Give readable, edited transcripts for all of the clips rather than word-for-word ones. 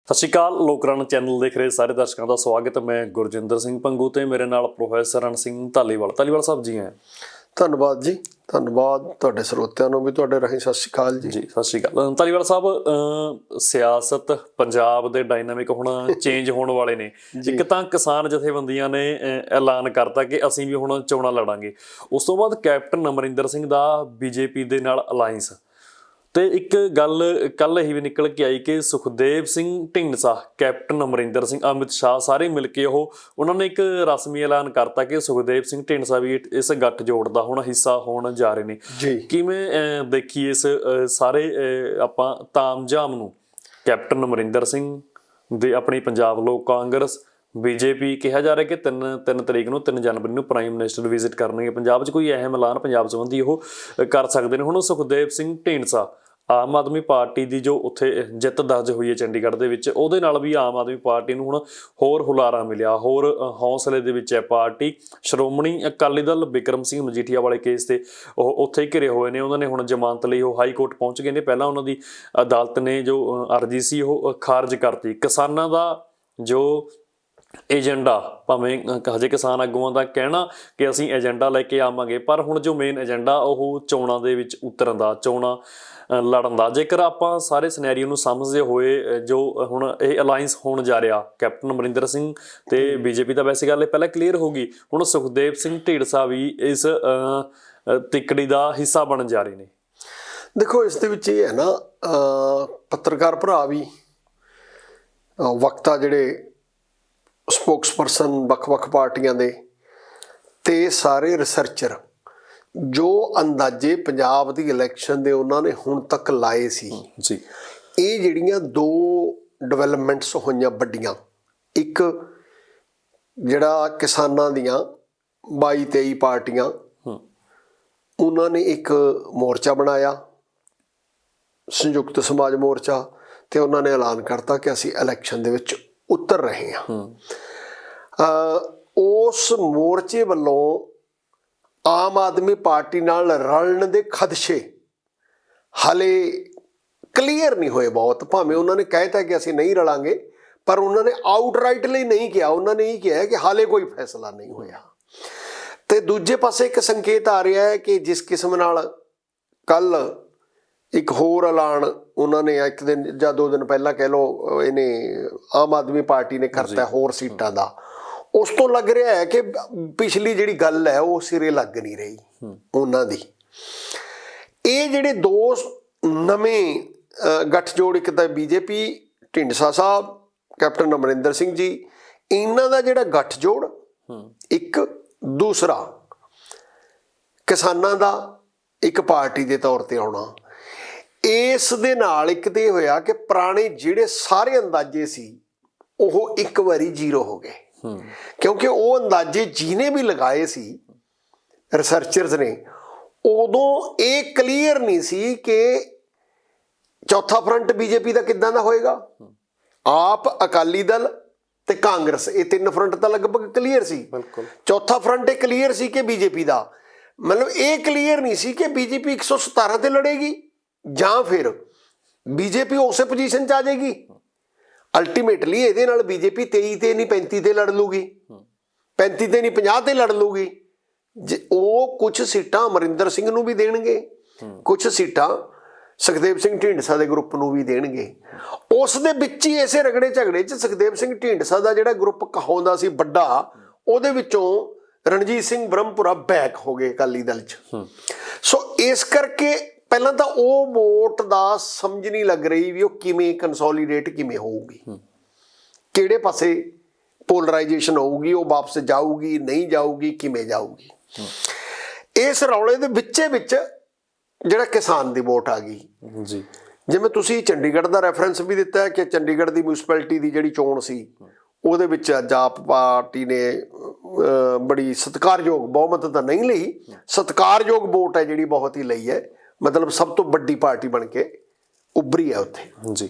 ਸਤਿ ਸ਼੍ਰੀ ਅਕਾਲ। ਲੋਕਰਨ ਚੈਨਲ ਦੇਖ ਰਹੇ ਸਾਰੇ ਦਰਸ਼ਕਾਂ ਦਾ ਸਵਾਗਤ। ਮੈਂ ਗੁਰਜਿੰਦਰ ਸਿੰਘ ਪੰਗੂ ਤੇ ਮੇਰੇ ਨਾਲ ਪ੍ਰੋਫੈਸਰ ਰਣ ਸਿੰਘ ਧਾਲੀਵਾਲ ਸਾਹਿਬ ਜੀ ਹੈ। ਧੰਨਵਾਦ ਜੀ, ਧੰਨਵਾਦ ਤੁਹਾਡੇ ਸਰੋਤਿਆਂ ਨੂੰ ਵੀ ਤੁਹਾਡੇ ਰਾਹੀਂ ਸਤਿ ਸ਼੍ਰੀ ਅਕਾਲ ਜੀ। ਸਤਿ ਸ਼੍ਰੀ ਅਕਾਲ ਧਾਲੀਵਾਲ ਸਾਹਿਬ। ਸਿਆਸਤ ਪੰਜਾਬ ਦੇ ਡਾਇਨਾਮਿਕ ਹੁਣ ਚੇਂਜ ਹੋਣ ਵਾਲੇ ਨੇ। ਇੱਕ ਤਾਂ ਕਿਸਾਨ ਜਥੇਬੰਦੀਆਂ ਨੇ ਐਲਾਨ ਕਰਤਾ ਕਿ ਅਸੀਂ ਵੀ ਹੁਣ ਚੋਣਾਂ ਲੜਾਂਗੇ। ਉਸ ਤੋਂ ਬਾਅਦ ਕੈਪਟਨ ਅਮਰਿੰਦਰ ਸਿੰਘ ਦਾ ਬੀਜੇਪੀ ਦੇ ਨਾਲ ਅਲਾਇੰਸ ਤੇ ਇੱਕ ਗੱਲ ਕੱਲ ਇਹ ਵੀ ਨਿਕਲ ਕੇ ਆਈ ਕਿ ਸੁਖਦੇਵ ਸਿੰਘ ਢੀਂਡਸਾ, ਕੈਪਟਨ ਅਮਰਿੰਦਰ ਸਿੰਘ, ਅਮਿਤ ਸ਼ਾਹ ਸਾਰੇ ਮਿਲ ਕੇ ਉਹਨਾਂ ਨੇ ਇੱਕ ਰਸਮੀ ਐਲਾਨ ਕਰਤਾ ਕਿ ਸੁਖਦੇਵ ਸਿੰਘ ਢੀਂਡਸਾ ਵੀ ਇਸ ਗੱਠਜੋੜ ਦਾ ਹੁਣ ਹਿੱਸਾ ਹੋਣ ਜਾ ਰਹੇ ਨੇ। ਕਿਵੇਂ ਦੇਖੀਏ ਇਸ ਸਾਰੇ ਆਪਾਂ ਤਾਮਝਾਮ ਨੂੰ? ਕੈਪਟਨ ਅਮਰਿੰਦਰ ਸਿੰਘ ਦੇ ਆਪਣੀ ਪੰਜਾਬ ਲੋਕ ਕਾਂਗਰਸ, ਬੀਜੇਪੀ, ਕਿਹਾ ਜਾ ਰਿਹਾ ਕਿ 3 ਤਰੀਕ ਨੂੰ 3 ਜਨਵਰੀ ਨੂੰ ਪ੍ਰਾਈਮ ਮਿਨਿਸਟਰ ਵਿਜ਼ਿਟ ਕਰਨਗੇ ਪੰਜਾਬ 'ਚ। ਕੋਈ ਅਹਿਮ ਐਲਾਨ ਪੰਜਾਬ ਸੰਬੰਧੀ ਉਹ ਕਰ ਸਕਦੇ ਨੇ। ਹੁਣ ਸੁਖਦੇਵ ਸਿੰਘ ਢੀਂਡਸਾ, ਆਮ ਆਦਮੀ ਪਾਰਟੀ ਦੀ ਜੋ ਉੱਥੇ ਜਿੱਤ ਦਰਜ ਹੋਈ ਹੈ ਚੰਡੀਗੜ੍ਹ ਦੇ ਵਿੱਚ, ਉਹਦੇ ਨਾਲ ਵੀ ਆਮ ਆਦਮੀ ਪਾਰਟੀ ਨੂੰ ਹੁਣ ਹੋਰ ਹੁਲਾਰਾ ਮਿਲਿਆ, ਹੋਰ ਹੌਸਲੇ ਦੇ ਵਿੱਚ ਹੈ ਪਾਰਟੀ। ਸ਼੍ਰੋਮਣੀ ਅਕਾਲੀ ਦਲ ਬਿਕਰਮ ਸਿੰਘ ਮਜੀਠੀਆ ਵਾਲੇ ਕੇਸ ਤੇ ਉਹ ਉੱਥੇ ਹੀ ਘਿਰੇ ਹੋਏ ਨੇ। ਉਹਨਾਂ ਨੇ ਹੁਣ ਜ਼ਮਾਨਤ ਲਈ ਉਹ ਹਾਈ ਕੋਰਟ ਪਹੁੰਚ ਗਏ ਨੇ। ਪਹਿਲਾਂ ਉਹਨਾਂ ਦੀ ਅਦਾਲਤ ਨੇ ਜੋ ਅਰਜ਼ੀ ਸੀ ਉਹ ਖਾਰਜ ਕਰਤੀ। ਕਿਸਾਨਾਂ ਦਾ ਜੋ ਏਜੰਡਾ, ਭਾਵੇਂ ਹਜੇ ਕਿਸਾਨ ਆਗੂਆਂ ਦਾ ਕਹਿਣਾ ਕਿ ਅਸੀਂ ਏਜੰਡਾ ਲੈ ਕੇ ਆਵਾਂਗੇ, ਪਰ ਹੁਣ ਜੋ ਮੇਨ ਏਜੰਡਾ ਉਹ ਚੋਣਾਂ ਦੇ ਵਿੱਚ ਉਤਰਨ ਦਾ, ਚੋਣਾਂ ਲੜਨ ਦਾ। ਜੇਕਰ ਆਪਾਂ ਸਾਰੇ ਸਿਨੈਰੀਓ ਨੂੰ ਸਮਝਦੇ ਹੋਏ ਜੋ ਹੁਣ ਇਹ ਅਲਾਇੰਸ ਹੋਣ ਜਾ ਰਿਹਾ ਕੈਪਟਨ ਅਮਰਿੰਦਰ ਸਿੰਘ ਤੇ ਬੀਜੇਪੀ ਦਾ, ਵੈਸੇ ਗੱਲ ਇਹ ਪਹਿਲਾਂ ਕਲੀਅਰ ਹੋ ਗਈ। ਹੁਣ ਸੁਖਦੇਵ ਸਿੰਘ ਢੀਂਡਸਾ ਵੀ ਇਸ ਤਿੱਕੜੀ ਦਾ ਹਿੱਸਾ ਬਣਨ ਜਾ ਰਹੇ ਨੇ। ਦੇਖੋ, ਇਸ ਦੇ ਵਿੱਚ ਇਹ ਹੈ ਨਾ, ਪੱਤਰਕਾਰ ਭਰਾ ਵੀ, ਵਕਤਾ ਜਿਹੜੇ ਸਪੋਕਸਪਰਸਨ ਵੱਖ-ਵੱਖ ਪਾਰਟੀਆਂ ਦੇ, ਤੇ ਸਾਰੇ ਰਿਸਰਚਰ ਜੋ ਅੰਦਾਜ਼ੇ ਪੰਜਾਬ ਦੀ ਇਲੈਕਸ਼ਨ ਦੇ ਉਹਨਾਂ ਨੇ ਹੁਣ ਤੱਕ ਲਾਏ ਸੀ ਜੀ, ਇਹ ਜਿਹੜੀਆਂ 2 ਡਿਵੈਲਪਮੈਂਟਸ ਹੋਈਆਂ ਵੱਡੀਆਂ, ਇੱਕ ਜਿਹੜਾ ਕਿਸਾਨਾਂ ਦੀਆਂ 22-23 ਪਾਰਟੀਆਂ, ਉਹਨਾਂ ਨੇ ਇੱਕ ਮੋਰਚਾ ਬਣਾਇਆ, ਸੰਯੁਕਤ ਸਮਾਜ ਮੋਰਚਾ, ਤੇ ਉਹਨਾਂ ਨੇ ਐਲਾਨ ਕਰਤਾ ਕਿ ਅਸੀਂ ਇਲੈਕਸ਼ਨ ਦੇ ਵਿੱਚ ਉਤਰ ਰਹੇ ਹਾਂ। ਉਸ ਮੋਰਚੇ ਵੱਲੋਂ ਆਮ ਆਦਮੀ ਪਾਰਟੀ ਨਾਲ ਰਲਣ ਦੇ ਖਦਸ਼ੇ ਹਾਲੇ ਕਲੀਅਰ ਨਹੀਂ ਹੋਏ ਬਹੁਤ। ਭਾਵੇਂ ਉਹਨਾਂ ਨੇ ਕਹਿਤਾ ਕਿ ਅਸੀਂ ਨਹੀਂ ਰਲਾਂਗੇ, ਪਰ ਉਹਨਾਂ ਨੇ ਆਊਟਰਾਈਟਲੀ ਨਹੀਂ ਕਿਹਾ। ਉਹਨਾਂ ਨੇ ਇਹ ਕਿਹਾ ਕਿ ਹਾਲੇ ਕੋਈ ਫੈਸਲਾ ਨਹੀਂ ਹੋਇਆ। ਤੇ ਦੂਜੇ ਪਾਸੇ ਇੱਕ ਸੰਕੇਤ ਆ ਰਿਹਾ ਹੈ ਕਿ ਜਿਸ ਕਿਸਮ ਨਾਲ ਕੱਲ ਇੱਕ ਹੋਰ ਐਲਾਨ ਉਹਨਾਂ ਨੇ ਇੱਕ ਦਿਨ ਜਾਂ 2 ਦਿਨ ਪਹਿਲਾਂ ਕਹਿ ਲਓ ਇਹਨੇ ਆਮ ਆਦਮੀ ਪਾਰਟੀ ਨੇ ਕਰਤਾ ਹੋਰ ਸੀਟਾਂ ਦਾ, ਉਸ ਤੋਂ ਲੱਗ ਰਿਹਾ ਹੈ ਕਿ ਪਿਛਲੀ ਜਿਹੜੀ ਗੱਲ ਹੈ ਉਹ ਸਿਰੇ ਲੱਗ ਨਹੀਂ ਰਹੀ ਉਹਨਾਂ ਦੀ। ਇਹ ਜਿਹੜੇ 2 ਨਵੇਂ ਗੱਠਜੋੜ, ਇੱਕ ਤਾਂ ਬੀਜੇਪੀ, ਢੀਂਡਸਾ ਸਾਹਿਬ, ਕੈਪਟਨ ਅਮਰਿੰਦਰ ਸਿੰਘ ਜੀ, ਇਹਨਾਂ ਦਾ ਜਿਹੜਾ ਗੱਠਜੋੜ, ਇੱਕ ਦੂਸਰਾ ਕਿਸਾਨਾਂ ਦਾ ਇੱਕ ਪਾਰਟੀ ਦੇ ਤੌਰ ਤੇ ਆਉਣਾ, ਇਸ ਦੇ ਨਾਲ ਇੱਕ ਤੇ ਹੋਇਆ ਕਿ ਪੁਰਾਣੇ ਜਿਹੜੇ ਸਾਰੇ ਅੰਦਾਜ਼ੇ ਸੀ ਉਹ ਇੱਕ ਵਾਰੀ 0 ਹੋ ਗਏ। ਕਿਉਂਕਿ ਉਹ ਅੰਦਾਜ਼ੇ ਜਿਹਨੇ ਵੀ ਲਗਾਏ ਸੀ ਰਿਸਰਚਰਸ ਨੇ, ਉਦੋਂ ਇਹ ਕਲੀਅਰ ਨਹੀਂ ਸੀ ਕਿ ਚੌਥਾ ਫਰੰਟ ਬੀਜੇਪੀ ਦਾ ਕਿੱਦਾਂ ਦਾ ਹੋਏਗਾ। ਆਪ, ਅਕਾਲੀ ਦਲ ਤੇ ਕਾਂਗਰਸ, ਇਹ 3 ਫਰੰਟ ਤਾਂ ਲਗਭਗ ਕਲੀਅਰ ਸੀ। ਚੌਥਾ ਫਰੰਟ ਇਹ ਕਲੀਅਰ ਸੀ ਕਿ ਬੀਜੇਪੀ ਦਾ, ਮਤਲਬ ਇਹ ਕਲੀਅਰ ਨਹੀਂ ਸੀ ਕਿ ਬੀਜੇਪੀ 117 ਤੇ ਲੜੇਗੀ ਜਾਂ ਫਿਰ ਬੀਜੇਪੀ ਉਸੇ ਪੋਜੀਸ਼ਨ 'ਚ ਆ ਜਾਏਗੀ। ਅਲਟੀਮੇਟਲੀ ਇਹਦੇ ਨਾਲ ਬੀਜੇਪੀ 23 ਤੇ ਨਹੀਂ 35 ਤੇ ਲੜ ਲੂਗੀ, 35 ਤੇ ਨਹੀਂ 50 ਤੇ ਲੜ ਲੂਗੀ। ਉਹ ਕੁਝ ਸੀਟਾਂ ਅਮਰਿੰਦਰ ਸਿੰਘ ਨੂੰ ਵੀ ਦੇਣਗੇ, ਕੁਝ ਸੀਟਾਂ ਸੁਖਦੇਵ ਸਿੰਘ ਢੀਂਡਸਾ ਦੇ ਗਰੁੱਪ ਨੂੰ ਵੀ ਦੇਣਗੇ। ਉਸ ਦੇ ਵਿੱਚ ਹੀ ਇਸੇ ਰਗੜੇ ਝਗੜੇ 'ਚ ਸੁਖਦੇਵ ਸਿੰਘ ਢੀਂਡਸਾ ਦਾ ਜਿਹੜਾ ਗਰੁੱਪ ਕਹਾਉਂਦਾ ਸੀ ਵੱਡਾ, ਉਹਦੇ ਵਿੱਚੋਂ ਰਣਜੀਤ ਸਿੰਘ ਬ੍ਰਹਮਪੁਰਾ ਬੈਕ ਹੋ ਗਏ ਅਕਾਲੀ ਦਲ 'ਚ। ਸੋ ਇਸ ਕਰਕੇ ਪਹਿਲਾਂ ਤਾਂ ਉਹ ਵੋਟ ਦਾ ਸਮਝ ਨਹੀਂ ਲੱਗ ਰਹੀ ਵੀ ਉਹ ਕਿਵੇਂ ਕੰਸੋਲੀਡੇਟ ਕਿਵੇਂ ਹੋਊਗੀ, ਕਿਹੜੇ ਪਾਸੇ ਪੋਲਰਾਈਜੇਸ਼ਨ ਹੋਊਗੀ, ਉਹ ਵਾਪਸ ਜਾਊਗੀ ਨਹੀਂ ਜਾਊਗੀ, ਕਿਵੇਂ ਜਾਊਗੀ। ਇਸ ਰੌਲੇ ਦੇ ਵਿੱਚੇ ਵਿੱਚ ਜਿਹੜਾ ਕਿਸਾਨ ਦੀ ਵੋਟ ਆ ਗਈ ਜੀ। ਜਿਵੇਂ ਤੁਸੀਂ ਚੰਡੀਗੜ੍ਹ ਦਾ ਰੈਫਰੈਂਸ ਵੀ ਦਿੱਤਾ ਹੈ ਕਿ ਚੰਡੀਗੜ੍ਹ ਦੀ ਮਿਊਨਿਸਪੈਲਿਟੀ ਦੀ ਜਿਹੜੀ ਚੋਣ ਸੀ ਉਹਦੇ ਵਿੱਚ ਅੱਜ ਆਪ ਪਾਰਟੀ ਨੇ ਬੜੀ ਸਤਿਕਾਰਯੋਗ ਬਹੁਮਤ ਤਾਂ ਨਹੀਂ ਲਈ, ਸਤਿਕਾਰਯੋਗ ਵੋਟ ਹੈ ਜਿਹੜੀ ਬਹੁਤ ਹੀ ਲਈ ਹੈ, ਮਤਲਬ ਸਭ ਤੋਂ ਵੱਡੀ ਪਾਰਟੀ ਬਣ ਕੇ ਉੱਭਰੀ ਹੈ ਉੱਥੇ ਜੀ।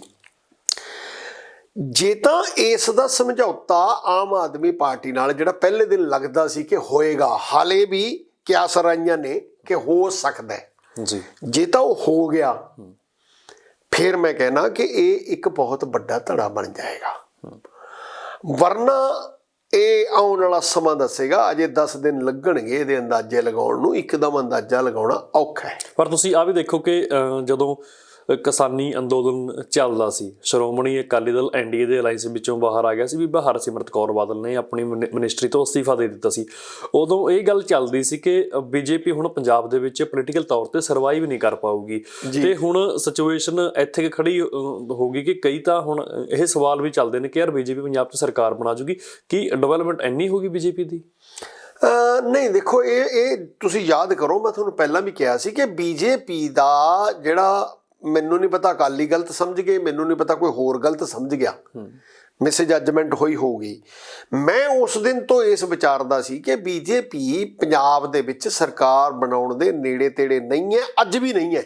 ਜੇ ਤਾਂ ਇਸ ਦਾ ਸਮਝੌਤਾ ਆਮ ਆਦਮੀ ਪਾਰਟੀ ਨਾਲ ਜਿਹੜਾ ਪਹਿਲੇ ਦਿਨ ਲੱਗਦਾ ਸੀ ਕਿ ਹੋਏਗਾ, ਹਾਲੇ ਵੀ ਕਿਆਸ ਰਾਈਆਂ ਨੇ ਕਿ ਹੋ ਸਕਦਾ ਜੀ, ਜੇ ਤਾਂ ਉਹ ਹੋ ਗਿਆ ਫਿਰ ਮੈਂ ਕਹਿਣਾ ਕਿ ਇਹ ਇੱਕ ਬਹੁਤ ਵੱਡਾ ਧੜਾ ਬਣ ਜਾਏਗਾ। ਵਰਨਾ ਇਹ ਆਉਣ ਵਾਲਾ ਸਮਾਂ ਦੱਸੇਗਾ। ਅਜੇ 10 ਦਿਨ ਲੱਗਣਗੇ ਇਹਦੇ ਅੰਦਾਜ਼ੇ ਲਗਾਉਣ ਨੂੰ, ਇੱਕਦਮ ਅੰਦਾਜ਼ਾ ਲਗਾਉਣਾ ਔਖਾ ਹੈ। ਪਰ ਤੁਸੀਂ ਆ ਵੀ ਦੇਖੋ ਕਿ ਜਦੋਂ ਕਿਸਾਨੀ ਅੰਦੋਲਨ ਚੱਲਦਾ ਸੀ, ਸ਼੍ਰੋਮਣੀ ਅਕਾਲੀ ਦਲ ਐਨਡੀਏ ਦੇ ਅਲਾਈਅੰਸ ਵਿੱਚੋਂ ਬਾਹਰ ਆ ਗਿਆ ਸੀ, ਬੀਬਾ ਹਰਸਿਮਰਤ ਕੌਰ ਬਾਦਲ ਨੇ ਆਪਣੀ ਮਿਨਿਸਟਰੀ ਤੋਂ ਅਸਤੀਫਾ ਦੇ ਦਿੱਤਾ ਸੀ। ਉਦੋਂ ਇਹ ਗੱਲ ਚੱਲਦੀ ਸੀ ਕਿ ਬੀਜੇਪੀ ਹੁਣ ਪੰਜਾਬ ਦੇ ਵਿੱਚ ਪੋਲੀਟੀਕਲ ਤੌਰ ਤੇ ਸਰਵਾਈਵ ਨਹੀਂ ਕਰ ਪਾਊਗੀ। ਤੇ ਹੁਣ ਸਿਚੁਏਸ਼ਨ ਇੱਥੇ ਖੜੀ ਹੋ ਗਈ ਕਿ ਕਈ ਤਾਂ ਹੁਣ ਇਹ ਸਵਾਲ ਵੀ ਚੱਲਦੇ ਨੇ ਕਿ ਯਾਰ ਬੀਜੇਪੀ ਪੰਜਾਬ 'ਚ ਸਰਕਾਰ ਬਣਾ ਜੂਗੀ, ਕੀ ਡਿਵੈਲਪਮੈਂਟ ਇੰਨੀ ਹੋਗੀ ਬੀਜੇਪੀ ਦੀ? ਨਹੀਂ, ਦੇਖੋ ਇਹ ਤੁਸੀਂ ਯਾਦ ਕਰੋ, ਮੈਂ ਤੁਹਾਨੂੰ ਪਹਿਲਾਂ ਵੀ ਕਿਹਾ ਸੀ ਕਿ ਬੀਜੇਪੀ ਦਾ ਜਿਹੜਾ, ਮੈਨੂੰ ਨਹੀਂ ਪਤਾ ਅਕਾਲੀ ਗਲਤ ਸਮਝ ਗਏ, ਮੈਨੂੰ ਨਹੀਂ ਪਤਾ ਕੋਈ ਹੋਰ ਗਲਤ ਸਮਝ ਗਿਆ, ਮਿਸ ਜੱਜਮੈਂਟ ਹੋਈ ਹੋਊਗੀ। ਮੈਂ ਉਸ ਦਿਨ ਤੋਂ ਇਸ ਵਿਚਾਰ ਦਾ ਸੀ ਕਿ ਬੀਜੇਪੀ ਪੰਜਾਬ ਦੇ ਵਿੱਚ ਸਰਕਾਰ ਬਣਾਉਣ ਦੇ ਨੇੜੇ ਤੇੜੇ ਨਹੀਂ ਹੈ, ਅੱਜ ਵੀ ਨਹੀਂ ਹੈ।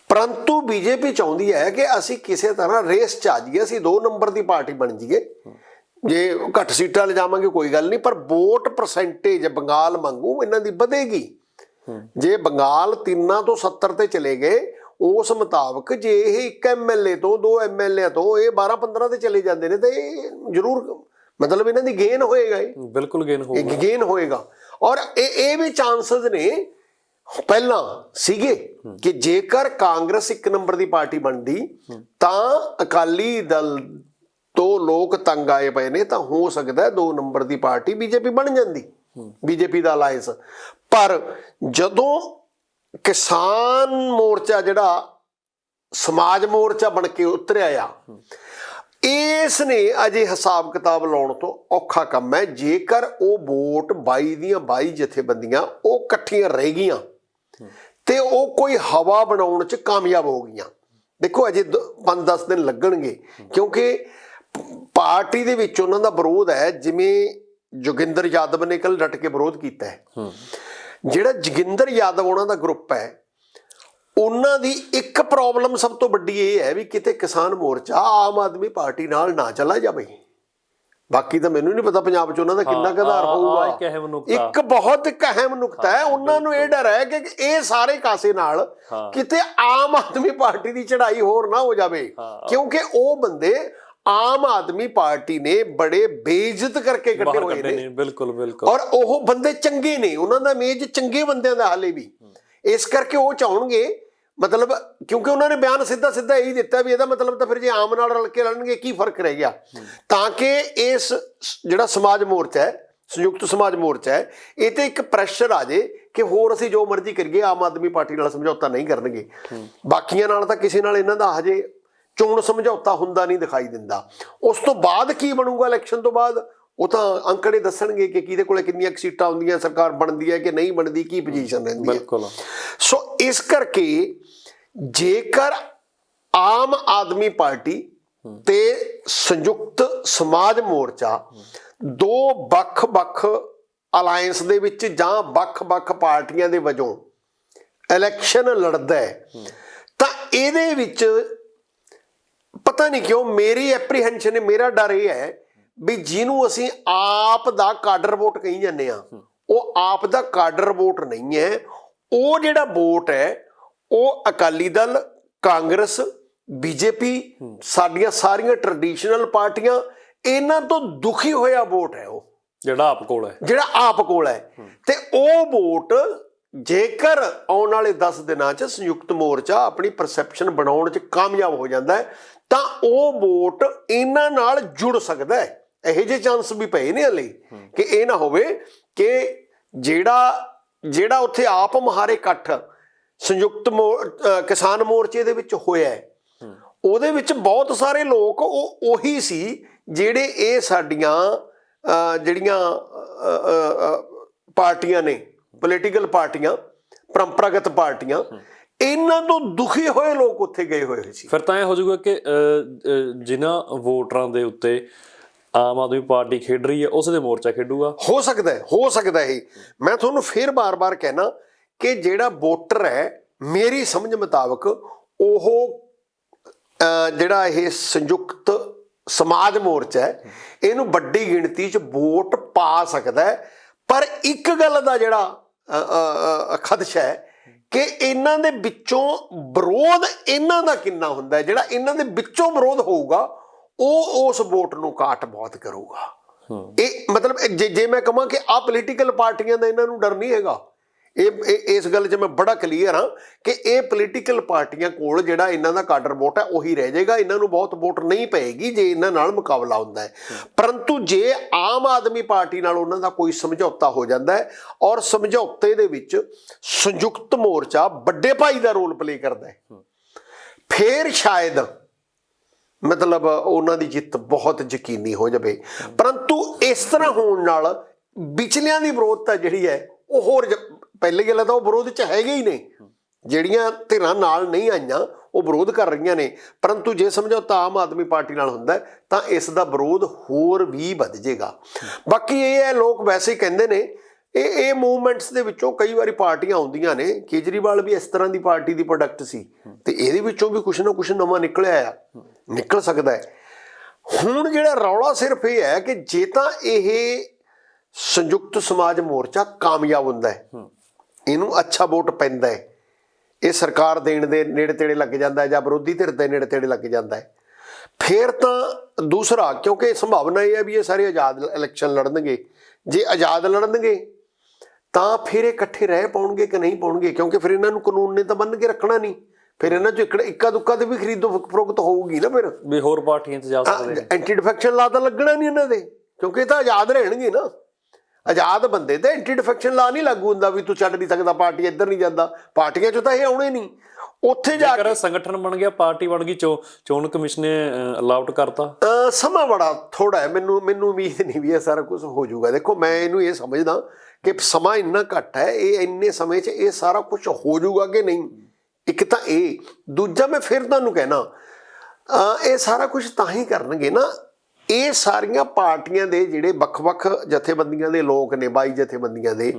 ਪਰੰਤੂ ਬੀਜੇਪੀ ਚਾਹੁੰਦੀ ਹੈ ਕਿ ਅਸੀਂ ਕਿਸੇ ਤਰ੍ਹਾਂ ਰੇਸ 'ਚ ਆ ਜਾਈਏ, ਅਸੀਂ 2 ਨੰਬਰ ਦੀ ਪਾਰਟੀ ਬਣ ਜਾਈਏ। ਜੇ ਘੱਟ ਸੀਟਾਂ ਲਿਜਾਵਾਂਗੇ ਕੋਈ ਗੱਲ ਨਹੀਂ, ਪਰ ਵੋਟ ਪਰਸੈਂਟੇਜ ਬੰਗਾਲ ਵਾਂਗੂ ਇਹਨਾਂ ਦੀ ਵਧੇਗੀ। ਜੇ ਬੰਗਾਲ 3 ਤੋਂ 70 ਤੇ ਚਲੇ ਗਏ, ਉਸ ਮੁਤਾਬਕ ਜੇ ਇਹ 1 MLA ਤੋਂ 2 MLA ਤੋਂ ਇਹ 12-15 ਤੇ ਚਲੇ ਜਾਂਦੇ ਨੇ ਤੇ ਇਹ ਜ਼ਰੂਰ ਮਤਲਬ ਇਹਨਾਂ ਦੀ ਗੇਨ ਹੋਏਗਾ। ਬਿਲਕੁਲ ਗੇਨ ਹੋਏਗਾ। ਔਰ ਇਹ ਵੀ ਚਾਂਸਸ ਨੇ ਪਹਿਲਾਂ ਸੀਗੇ ਕਿ ਜੇਕਰ ਕਾਂਗਰਸ 1 ਨੰਬਰ ਦੀ ਪਾਰਟੀ ਬਣਦੀ ਤਾਂ ਅਕਾਲੀ ਦਲ ਤੋਂ ਲੋਕ ਤੰਗ ਆਏ ਪਏ ਨੇ, ਤਾਂ ਹੋ ਸਕਦਾ 2 ਨੰਬਰ ਦੀ ਪਾਰਟੀ ਬੀਜੇਪੀ ਬਣ ਜਾਂਦੀ, ਬੀਜੇਪੀ ਦਾ ਅਲਾਇੰਸ। ਪਰ ਜਦੋਂ ਕਿਸਾਨ ਮੋਰਚਾ ਜਿਹੜਾ ਸਮਾਜ ਮੋਰਚਾ ਬਣ ਕੇ ਉਤਰਿਆ ਆ, ਇਸ ਨੇ ਅਜੇ ਹਿਸਾਬ ਕਿਤਾਬ ਲਾਉਣ ਤੋਂ ਔਖਾ ਕੰਮ ਹੈ। ਜੇਕਰ ਉਹ ਵੋਟ 22 ਦੀਆਂ 22 ਜਥੇਬੰਦੀਆਂ ਉਹ ਇਕੱਠੀਆਂ ਰਹਿ ਗਈਆਂ ਤੇ ਉਹ ਕੋਈ ਹਵਾ ਬਣਾਉਣ 'ਚ ਕਾਮਯਾਬ ਹੋ ਗਈਆਂ। ਦੇਖੋ ਅਜੇ 5-10 ਦਿਨ ਲੱਗਣਗੇ, ਕਿਉਂਕਿ ਪਾਰਟੀ ਦੇ ਵਿੱਚ ਉਹਨਾਂ ਦਾ ਵਿਰੋਧ ਹੈ। ਜਿਵੇਂ ਜੋਗਿੰਦਰ ਯਾਦਵ ਨੇ ਕੱਲ ਡਟ ਕੇ ਵਿਰੋਧ ਕੀਤਾ ਹੈ। ਜਿਹੜਾ ਜੋਗਿੰਦਰ ਯਾਦਵ ਉਹਨਾਂ ਦਾ ਗਰੁੱਪ ਹੈ, ਉਹਨਾਂ ਦੀ ਇੱਕ ਪ੍ਰੋਬਲਮ ਸਭ ਤੋਂ ਵੱਡੀ ਇਹ ਹੈ ਵੀ ਕਿਤੇ ਕਿਸਾਨ ਮੋਰਚਾ ਆਮ ਆਦਮੀ ਪਾਰਟੀ ਨਾਲ ਨਾ ਚਲਾ ਜਾਵੇ। ਬਾਕੀ ਤਾਂ ਮੈਨੂੰ ਨਹੀਂ ਪਤਾ ਪੰਜਾਬ 'ਚ ਉਹਨਾਂ ਦਾ ਕਿੰਨਾ ਕੁ ਆਧਾਰ ਹੋਊਗਾ। ਇੱਕ ਬਹੁਤ ਅਹਿਮ ਨੁਕਤਾ ਹੈ, ਉਹਨਾਂ ਨੂੰ ਇਹ ਡਰ ਹੈ ਕਿ ਇਹ ਸਾਰੇ ਕਾਸੇ ਨਾਲ ਕਿਤੇ ਆਮ ਆਦਮੀ ਪਾਰਟੀ ਦੀ ਚੜ੍ਹਾਈ ਹੋਰ ਨਾ ਹੋ ਜਾਵੇ, ਕਿਉਂਕਿ ਉਹ ਬੰਦੇ ਆਮ ਆਦਮੀ ਪਾਰਟੀ ਨੇ ਬੜੇ ਬੇਇੱਜ਼ਤ ਕਰਕੇ ਕੱਢੇ ਹੋਏ ਨੇ। ਬਿਲਕੁਲ। ਔਰ ਉਹ ਬੰਦੇ ਚੰਗੇ ਨੇ, ਉਹਨਾਂ ਦਾ ਇਮੇਜ ਚੰਗੇ ਬੰਦਿਆਂ ਦਾ ਹਾਲੇ ਵੀ। ਇਸ ਕਰਕੇ ਉਹ ਚਾਹਣਗੇ, ਮਤਲਬ ਕਿਉਂਕਿ ਉਹਨਾਂ ਨੇ ਬਿਆਨ ਸਿੱਧਾ ਇਹੀ ਦਿੱਤਾ ਵੀ ਇਹਦਾ ਮਤਲਬ ਤਾਂ ਫਿਰ ਜੇ ਆਮ ਨਾਲ ਰਲ ਕੇ ਲੜਨਗੇ ਕੀ ਫਰਕ ਰਹਿ ਗਿਆ, ਤਾਂ ਕਿ ਇਸ ਜਿਹੜਾ ਸਮਾਜ ਮੋਰਚਾ ਹੈ, ਸੰਯੁਕਤ ਸਮਾਜ ਮੋਰਚਾ ਹੈ, ਇਹ ਤੇ ਇੱਕ ਪ੍ਰੈਸ਼ਰ ਆ ਜੇ ਕਿ ਹੋਰ ਅਸੀਂ ਜੋ ਮਰਜ਼ੀ ਕਰੀਏ, ਆਮ ਆਦਮੀ ਪਾਰਟੀ ਨਾਲ ਸਮਝੌਤਾ ਨਹੀਂ ਕਰਨਗੇ। ਬਾਕੀਆਂ ਨਾਲ ਤਾਂ ਕਿਸੇ ਨਾਲ ਇਹਨਾਂ ਦਾ ਹਜੇ ਚੋਣ ਸਮਝੌਤਾ ਹੁੰਦਾ ਨਹੀਂ ਦਿਖਾਈ ਦਿੰਦਾ। ਉਸ ਤੋਂ ਬਾਅਦ ਕੀ ਬਣੂਗਾ ਇਲੈਕਸ਼ਨ ਤੋਂ ਬਾਅਦ, ਉਹ ਤਾਂ ਅੰਕੜੇ ਦੱਸਣਗੇ ਕਿ ਕਿਹਦੇ ਕੋਲੇ ਕਿੰਨੀਆਂ ਸੀਟਾਂ ਆਉਂਦੀਆਂ, ਸਰਕਾਰ ਬਣਦੀ ਹੈ ਕਿ ਨਹੀਂ ਬਣਦੀ, ਕੀ ਪੋਜੀਸ਼ਨ ਰਹਿੰਦੀ ਹੈ। ਸੋ ਇਸ ਕਰਕੇ ਜੇਕਰ ਆਮ ਆਦਮੀ ਪਾਰਟੀ ਤੇ ਸੰਯੁਕਤ ਸਮਾਜ ਮੋਰਚਾ 2 ਵੱਖ-ਵੱਖ ਅਲਾਇੰਸ ਦੇ ਵਿੱਚ ਜਾਂ ਵੱਖ-ਵੱਖ ਪਾਰਟੀਆਂ ਦੇ ਵਜੋਂ ਇਲੈਕਸ਼ਨ ਲੜਦਾ ਹੈ, ਤਾਂ ਇਹਦੇ ਵਿੱਚ ਪਤਾ ਨਹੀਂ ਕਿਉਂ ਮੇਰੀ ਐਪਰੀਹੈਂਸ਼ਨ ਹੈ, ਮੇਰਾ ਡਰ ਇਹ ਹੈ ਵੀ ਜਿਹਨੂੰ ਅਸੀਂ ਆਪ ਦਾ ਕਾਡਰ ਵੋਟ ਕਹੀ ਜਾਂਦੇ ਆ, ਉਹ ਆਪ ਦਾ ਕਾਡਰ ਵੋਟ ਨਹੀਂ ਹੈ। ਉਹ ਜਿਹੜਾ ਵੋਟ ਹੈ ਉਹ ਅਕਾਲੀ ਦਲ, ਕਾਂਗਰਸ, ਬੀਜੇਪੀ, ਸਾਡੀਆਂ ਸਾਰੀਆਂ ਟ੍ਰੈਡੀਸ਼ਨਲ ਪਾਰਟੀਆਂ, ਇਹਨਾਂ ਤੋਂ ਦੁਖੀ ਹੋਇਆ ਵੋਟ ਹੈ। ਉਹ ਜਿਹੜਾ ਆਪ ਕੋਲ ਹੈ ਤੇ ਉਹ ਵੋਟ ਜੇਕਰ ਆਉਣ ਵਾਲੇ 10 ਦਿਨਾਂ 'ਚ ਸੰਯੁਕਤ ਮੋਰਚਾ ਆਪਣੀ ਪਰਸੈਪਸ਼ਨ ਬਣਾਉਣ 'ਚ ਕਾਮਯਾਬ ਹੋ ਜਾਂਦਾ ਹੈ, ਤਾਂ ਉਹ ਵੋਟ ਇਹਨਾਂ ਨਾਲ ਜੁੜ ਸਕਦਾ ਹੈ। ਇਹੋ ਜਿਹੇ ਚਾਂਸ ਵੀ ਪਏ ਨੇ ਹਲੇ ਕਿ ਇਹ ਨਾ ਹੋਵੇ ਕਿ ਜਿਹੜਾ ਉੱਥੇ ਆਪ ਮੁਹਾਰੇ ਇਕੱਠ ਸੰਯੁਕਤ ਕਿਸਾਨ ਮੋਰਚੇ ਦੇ ਵਿੱਚ ਹੋਇਆ, ਉਹਦੇ ਵਿੱਚ ਬਹੁਤ ਸਾਰੇ ਲੋਕ ਉਹੀ ਸੀ ਜਿਹੜੇ ਇਹ ਸਾਡੀਆਂ ਜਿਹੜੀਆਂ ਪਾਰਟੀਆਂ ਨੇ, ਪੋਲੀਟੀਕਲ ਪਾਰਟੀਆਂ, ਪਰੰਪਰਾਗਤ ਪਾਰਟੀਆਂ, ਇਹਨਾਂ ਤੋਂ ਦੁਖੀ ਹੋਏ ਲੋਕ ਉੱਥੇ ਗਏ ਹੋਏ ਸੀ। ਫਿਰ ਤਾਂ ਇਹ ਹੋ ਜਾਊਗਾ ਕਿ ਜਿਨ੍ਹਾਂ ਵੋਟਰਾਂ ਦੇ ਉੱਤੇ ਆਮ ਆਦਮੀ ਪਾਰਟੀ ਖੇਡ ਰਹੀ ਹੈ ਉਸ ਦੇ ਮੋਰਚਾ ਖੇਡੂਗਾ। ਹੋ ਸਕਦਾ ਇਹ। ਮੈਂ ਤੁਹਾਨੂੰ ਫਿਰ ਬਾਰ-ਬਾਰ ਕਹਿਣਾ ਕਿ ਜਿਹੜਾ ਵੋਟਰ ਹੈ, ਮੇਰੀ ਸਮਝ ਮੁਤਾਬਕ ਉਹ ਜਿਹੜਾ ਇਹ ਸੰਯੁਕਤ ਸਮਾਜ ਮੋਰਚਾ ਹੈ, ਇਹਨੂੰ ਵੱਡੀ ਗਿਣਤੀ 'ਚ ਵੋਟ ਪਾ ਸਕਦਾ ਹੈ। ਪਰ ਇੱਕ ਗੱਲ ਦਾ ਜਿਹੜਾ ਖਦਸ਼ਾ ਹੈ ਕਿ ਇਹਨਾਂ ਦੇ ਵਿੱਚੋਂ ਵਿਰੋਧ ਇਹਨਾਂ ਦਾ ਕਿੰਨਾ ਹੁੰਦਾ ਹੈ। ਜਿਹੜਾ ਇਹਨਾਂ ਦੇ ਵਿੱਚੋਂ ਵਿਰੋਧ ਹੋਊਗਾ ਉਹ ਉਸ ਵੋਟ ਨੂੰ ਕਾਟ ਬਹੁਤ ਕਰੂਗਾ। ਇਹ ਮਤਲਬ ਜੇ ਮੈਂ ਕਹਾਂ ਕਿ ਆਹ ਪੋਲੀਟੀਕਲ ਪਾਰਟੀਆਂ ਦਾ ਇਹਨਾਂ ਨੂੰ ਡਰ ਨਹੀਂ ਹੈਗਾ, ਇਸ ਗੱਲ 'ਚ ਮੈਂ ਬੜਾ ਕਲੀਅਰ ਹਾਂ ਕਿ ਇਹ ਪੋਲੀਟੀਕਲ ਪਾਰਟੀਆਂ ਕੋਲ ਜਿਹੜਾ ਇਹਨਾਂ ਦਾ ਕਾਡਰ ਵੋਟ ਹੈ ਉਹੀ ਰਹਿ ਜਾਏਗਾ। ਇਹਨਾਂ ਨੂੰ ਬਹੁਤ ਵੋਟ ਨਹੀਂ ਪਏਗੀ ਜੇ ਇਹਨਾਂ ਨਾਲ ਮੁਕਾਬਲਾ ਹੁੰਦਾ ਹੈ। ਪਰੰਤੂ ਜੇ ਆਮ ਆਦਮੀ ਪਾਰਟੀ ਨਾਲ ਉਹਨਾਂ ਦਾ ਕੋਈ ਸਮਝੌਤਾ ਹੋ ਜਾਂਦਾ ਹੈ ਔਰ ਸਮਝੌਤੇ ਦੇ ਵਿੱਚ ਸੰਯੁਕਤ ਮੋਰਚਾ ਵੱਡੇ ਭਾਈ ਦਾ ਰੋਲ ਪਲੇ ਕਰਦਾ ਹੈ, ਫਿਰ ਸ਼ਾਇਦ ਮਤਲਬ ਉਹਨਾਂ ਦੀ ਜਿੱਤ ਬਹੁਤ ਯਕੀਨੀ ਹੋ ਜਾਵੇ। ਪਰੰਤੂ ਇਸ ਤਰ੍ਹਾਂ ਹੋਣ ਨਾਲ ਵਿਚਲਿਆਂ ਦੀ ਵਿਰੋਧਤਾ ਜਿਹੜੀ ਹੈ ਉਹ ਹੋਰ ਪਹਿਲੀ ਗੱਲ ਤਾਂ ਉਹ ਵਿਰੋਧ 'ਚ ਹੈਗੇ ਹੀ ਨੇ, ਜਿਹੜੀਆਂ ਧਿਰਾਂ ਨਾਲ ਨਹੀਂ ਆਈਆਂ ਉਹ ਵਿਰੋਧ ਕਰ ਰਹੀਆਂ ਨੇ। ਪਰੰਤੂ ਜੇ ਸਮਝੌਤਾ ਆਮ ਆਦਮੀ ਪਾਰਟੀ ਨਾਲ ਹੁੰਦਾ ਤਾਂ ਇਸ ਦਾ ਵਿਰੋਧ ਹੋਰ ਵੀ ਵੱਧ ਜਾਏਗਾ। ਬਾਕੀ ਇਹ ਹੈ, ਲੋਕ ਵੈਸੇ ਕਹਿੰਦੇ ਨੇ ਇਹ ਮੂਵਮੈਂਟਸ ਦੇ ਵਿੱਚੋਂ ਕਈ ਵਾਰੀ ਪਾਰਟੀਆਂ ਆਉਂਦੀਆਂ ਨੇ। ਕੇਜਰੀਵਾਲ ਵੀ ਇਸ ਤਰ੍ਹਾਂ ਦੀ ਪਾਰਟੀ ਦੀ ਪ੍ਰੋਡਕਟ ਸੀ ਤੇ ਇਹਦੇ ਵਿੱਚੋਂ ਵੀ ਕੁਛ ਨਾ ਕੁਛ ਨਵਾਂ ਨਿਕਲਿਆ ਆ, ਨਿਕਲ ਸਕਦਾ ਹੈ। ਹੁਣ ਜਿਹੜਾ ਰੌਲਾ ਸਿਰਫ ਇਹ ਹੈ ਕਿ ਜੇ ਤਾਂ ਇਹ ਸੰਯੁਕਤ ਸਮਾਜ ਮੋਰਚਾ ਕਾਮਯਾਬ ਹੁੰਦਾ ਹੈ, ਇਹਨੂੰ ਅੱਛਾ ਵੋਟ ਪੈਂਦਾ ਹੈ, ਇਹ ਸਰਕਾਰ ਦੇਣ ਦੇ ਨੇੜੇ ਤੇੜੇ ਲੱਗ ਜਾਂਦਾ ਹੈ ਜਾਂ ਵਿਰੋਧੀ ਧਿਰ ਦੇ ਨੇੜੇ ਤੇੜੇ ਲੱਗ ਜਾਂਦਾ ਹੈ, ਫਿਰ ਤਾਂ ਦੂਸਰਾ, ਕਿਉਂਕਿ ਸੰਭਾਵਨਾ ਇਹ ਹੈ ਵੀ ਇਹ ਸਾਰੇ ਆਜ਼ਾਦ ਇਲੈਕਸ਼ਨ ਲੜਨਗੇ। ਜੇ ਆਜ਼ਾਦ ਲੜਨਗੇ ਤਾਂ ਫਿਰ ਇਹ ਇਕੱਠੇ ਰਹਿ ਪਾਉਣਗੇ ਕਿ ਨਹੀਂ ਪਾਉਣਗੇ, ਕਿਉਂਕਿ ਫਿਰ ਇਹਨਾਂ ਨੂੰ ਕਾਨੂੰਨ ਨੇ ਤਾਂ ਬੰਨ੍ਹ ਕੇ ਰੱਖਣਾ ਨਹੀਂ। ਫਿਰ ਇਹਨਾਂ 'ਚ ਇੱਕਾ ਦੁੱਕਾ ਤੇ ਵੀ ਖਰੀਦੋ ਫਰੋਖਤ ਹੋਊਗੀ ਨਾ, ਫਿਰ ਵੀ ਹੋਰ ਪਾਰਟੀਆਂ 'ਚ ਜਾ ਸਕਦੇ। ਐਂਟੀ ਡਿਫੈਕਸ਼ਨ ਲਾ ਤਾਂ ਲੱਗਣਾ ਨਹੀਂ ਇਹਨਾਂ ਦੇ, ਕਿਉਂਕਿ ਇਹ ਤਾਂ ਆਜ਼ਾਦ ਰਹਿਣਗੇ ਨਾ। ਆਜ਼ਾਦ ਬੰਦੇ ਤੇ ਐਂਟੀ ਡਿਫੈਕਸ਼ਨ ਲਾ ਨਹੀਂ ਲਾਗੂ ਹੁੰਦਾ ਵੀ ਤੂੰ ਛੱਡ ਨਹੀਂ ਸਕਦਾ ਪਾਰਟੀ, ਇੱਧਰ ਨਹੀਂ ਜਾਂਦਾ। ਪਾਰਟੀਆਂ 'ਚ ਤਾਂ ਇਹ ਆਉਣੇ ਨਹੀਂ। ਉੱਥੇ ਜਾ ਕੇ ਸੰਗਠਨ ਬਣ ਗਿਆ, ਪਾਰਟੀ ਬਣ ਗਈ, ਚੋਣ ਕਮਿਸ਼ਨ ਨੇ ਅਲਾਉਟ ਕਰਤਾ। ਸਮਾਂ ਬੜਾ ਥੋੜਾ ਹੈ, ਮੈਨੂੰ ਉਮੀਦ ਨਹੀਂ ਵੀ ਇਹ ਸਾਰਾ ਕੁਝ ਹੋ ਜਾਊਗਾ। ਦੇਖੋ ਮੈਂ ਇਹਨੂੰ ਇਹ ਸਮਝਦਾ ਕਿ ਸਮਾਂ ਇੰਨਾ ਘੱਟ ਹੈ, ਇਹ ਇੰਨੇ ਸਮੇਂ 'ਚ ਇਹ ਸਾਰਾ ਕੁਝ ਹੋ ਜਾਊਗਾ ਕਿ ਨਹੀਂ। ਇੱਕ ਤਾਂ ਇਹ, ਦੂਜਾ ਮੈਂ ਫਿਰ ਤੁਹਾਨੂੰ ਕਹਿਣਾ ਇਹ ਸਾਰਾ ਕੁਝ ਤਾਂ ਹੀ ਕਰਨਗੇ ਨਾ, ਇਹ ਸਾਰੀਆਂ ਪਾਰਟੀਆਂ ਦੇ ਜਿਹੜੇ ਵੱਖ-ਵੱਖ ਜਥੇਬੰਦੀਆਂ ਦੇ ਲੋਕ ਨੇ, 22 ਜਥੇਬੰਦੀਆਂ ਦੇ,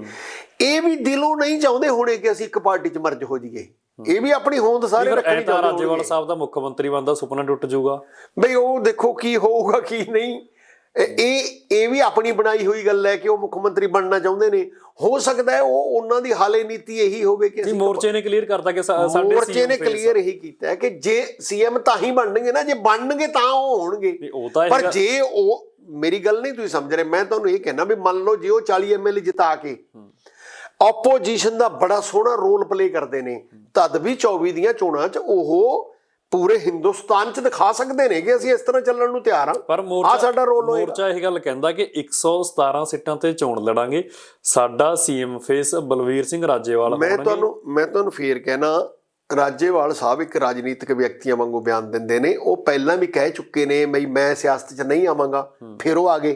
ਇਹ ਵੀ ਦਿਲੋਂ ਨਹੀਂ ਚਾਹੁੰਦੇ ਹੋਣੇ ਕਿ ਅਸੀਂ ਇੱਕ ਪਾਰਟੀ 'ਚ ਮਰਜ ਹੋ ਜਾਈਏ। ਇਹ ਵੀ ਆਪਣੀ ਹੋਂਦ ਸਾਰੇ ਰੱਖਣੀ ਚਾਹੁੰਦੇ। ਰਾਜੇਵਾਲ ਸਾਹਿਬ ਦਾ ਮੁੱਖ ਮੰਤਰੀ ਬਣਦਾ ਸੁਪਨਾ ਟੁੱਟ ਜਾਊਗਾ ਬਈ, ਉਹ ਦੇਖੋ ਕੀ ਹੋਊਗਾ ਕੀ ਨਹੀਂ। ਇਹ ਵੀ ਆਪਣੀ ਬਣਾਈ ਹੋਈ ਗੱਲ ਹੈ ਕਿ ਉਹ ਮੁੱਖ ਮੰਤਰੀ ਬਣਨਾ ਚਾਹੁੰਦੇ ਨੇ। ਹੋ ਸਕਦਾ ਹੈ ਉਹ ਉਹਨਾਂ ਦੀ ਹਾਲੇ ਨੀਤੀ ਇਹੀ ਹੋਵੇ ਕਿ ਅਸੀਂ, ਮੋਰਚੇ ਨੇ ਕਲੀਅਰ ਕਰਤਾ ਕਿ ਸਾਡੇ ਮੋਰਚੇ ਨੇ ਕਲੀਅਰ ਇਹੀ ਕੀਤਾ ਕਿ ਜੇ ਸੀਐਮ ਤਾਂ ਹੀ ਬਣਨਗੇ ਨਾ, ਜੇ ਬਣਨਗੇ ਤਾਂ ਉਹ ਹੋਣਗੇ। ਪਰ ਜੇ ਉਹ, ਮੇਰੀ ਗੱਲ ਨਹੀਂ ਤੁਸੀਂ ਸਮਝ ਰਹੇ, ਮੈਂ ਤੁਹਾਨੂੰ ਇਹ ਕਹਿਣਾ ਵੀ ਮੰਨ ਲਓ ਜੇ ਉਹ 40 MLA ਜਿਤਾ ਕੇ ਆਪੋਜੀਸ਼ਨ ਦਾ ਬੜਾ ਸੋਹਣਾ ਰੋਲ ਪਲੇ ਕਰਦੇ ਨੇ, ਤਦ ਵੀ 24 ਦੀਆਂ ਚੋਣਾਂ 'ਚ ਉਹ ਪੂਰੇ ਹਿੰਦੁਸਤਾਨ 'ਚ ਦਿਖਾ ਸਕਦੇ ਨੇ ਕਿ ਅਸੀਂ ਇਸ ਤਰ੍ਹਾਂ ਚੱਲਣ ਨੂੰ ਤਿਆਰ ਹਾਂ। ਪਰ ਸਾਡਾ ਰੋਲ ਹੋਏਗਾ। ਮੋਰਚਾ ਇਹ ਗੱਲ ਕਹਿੰਦਾ ਕਿ 117 ਸੀਟਾਂ ਤੇ ਚੋਣ ਲੜਾਂਗੇ, ਸਾਡਾ ਸੀਐਮ ਫੇਸ ਬਲਵੀਰ ਸਿੰਘ ਰਾਜੇਵਾਲ। ਮੈਂ ਤੁਹਾਨੂੰ ਫੇਰ ਕਹਿਣਾ, ਰਾਜੇਵਾਲ ਸਾਹਿਬ ਇੱਕ ਰਾਜਨੀਤਿਕ ਵਿਅਕਤੀਆਂ ਵਾਂਗੂ ਬਿਆਨ ਦਿੰਦੇ ਨੇ। ਉਹ ਪਹਿਲਾਂ ਵੀ ਕਹਿ ਚੁੱਕੇ ਨੇ ਬਈ ਮੈਂ ਸਿਆਸਤ 'ਚ ਨਹੀਂ ਆਵਾਂਗਾ, ਫਿਰ ਉਹ ਆ ਗਏ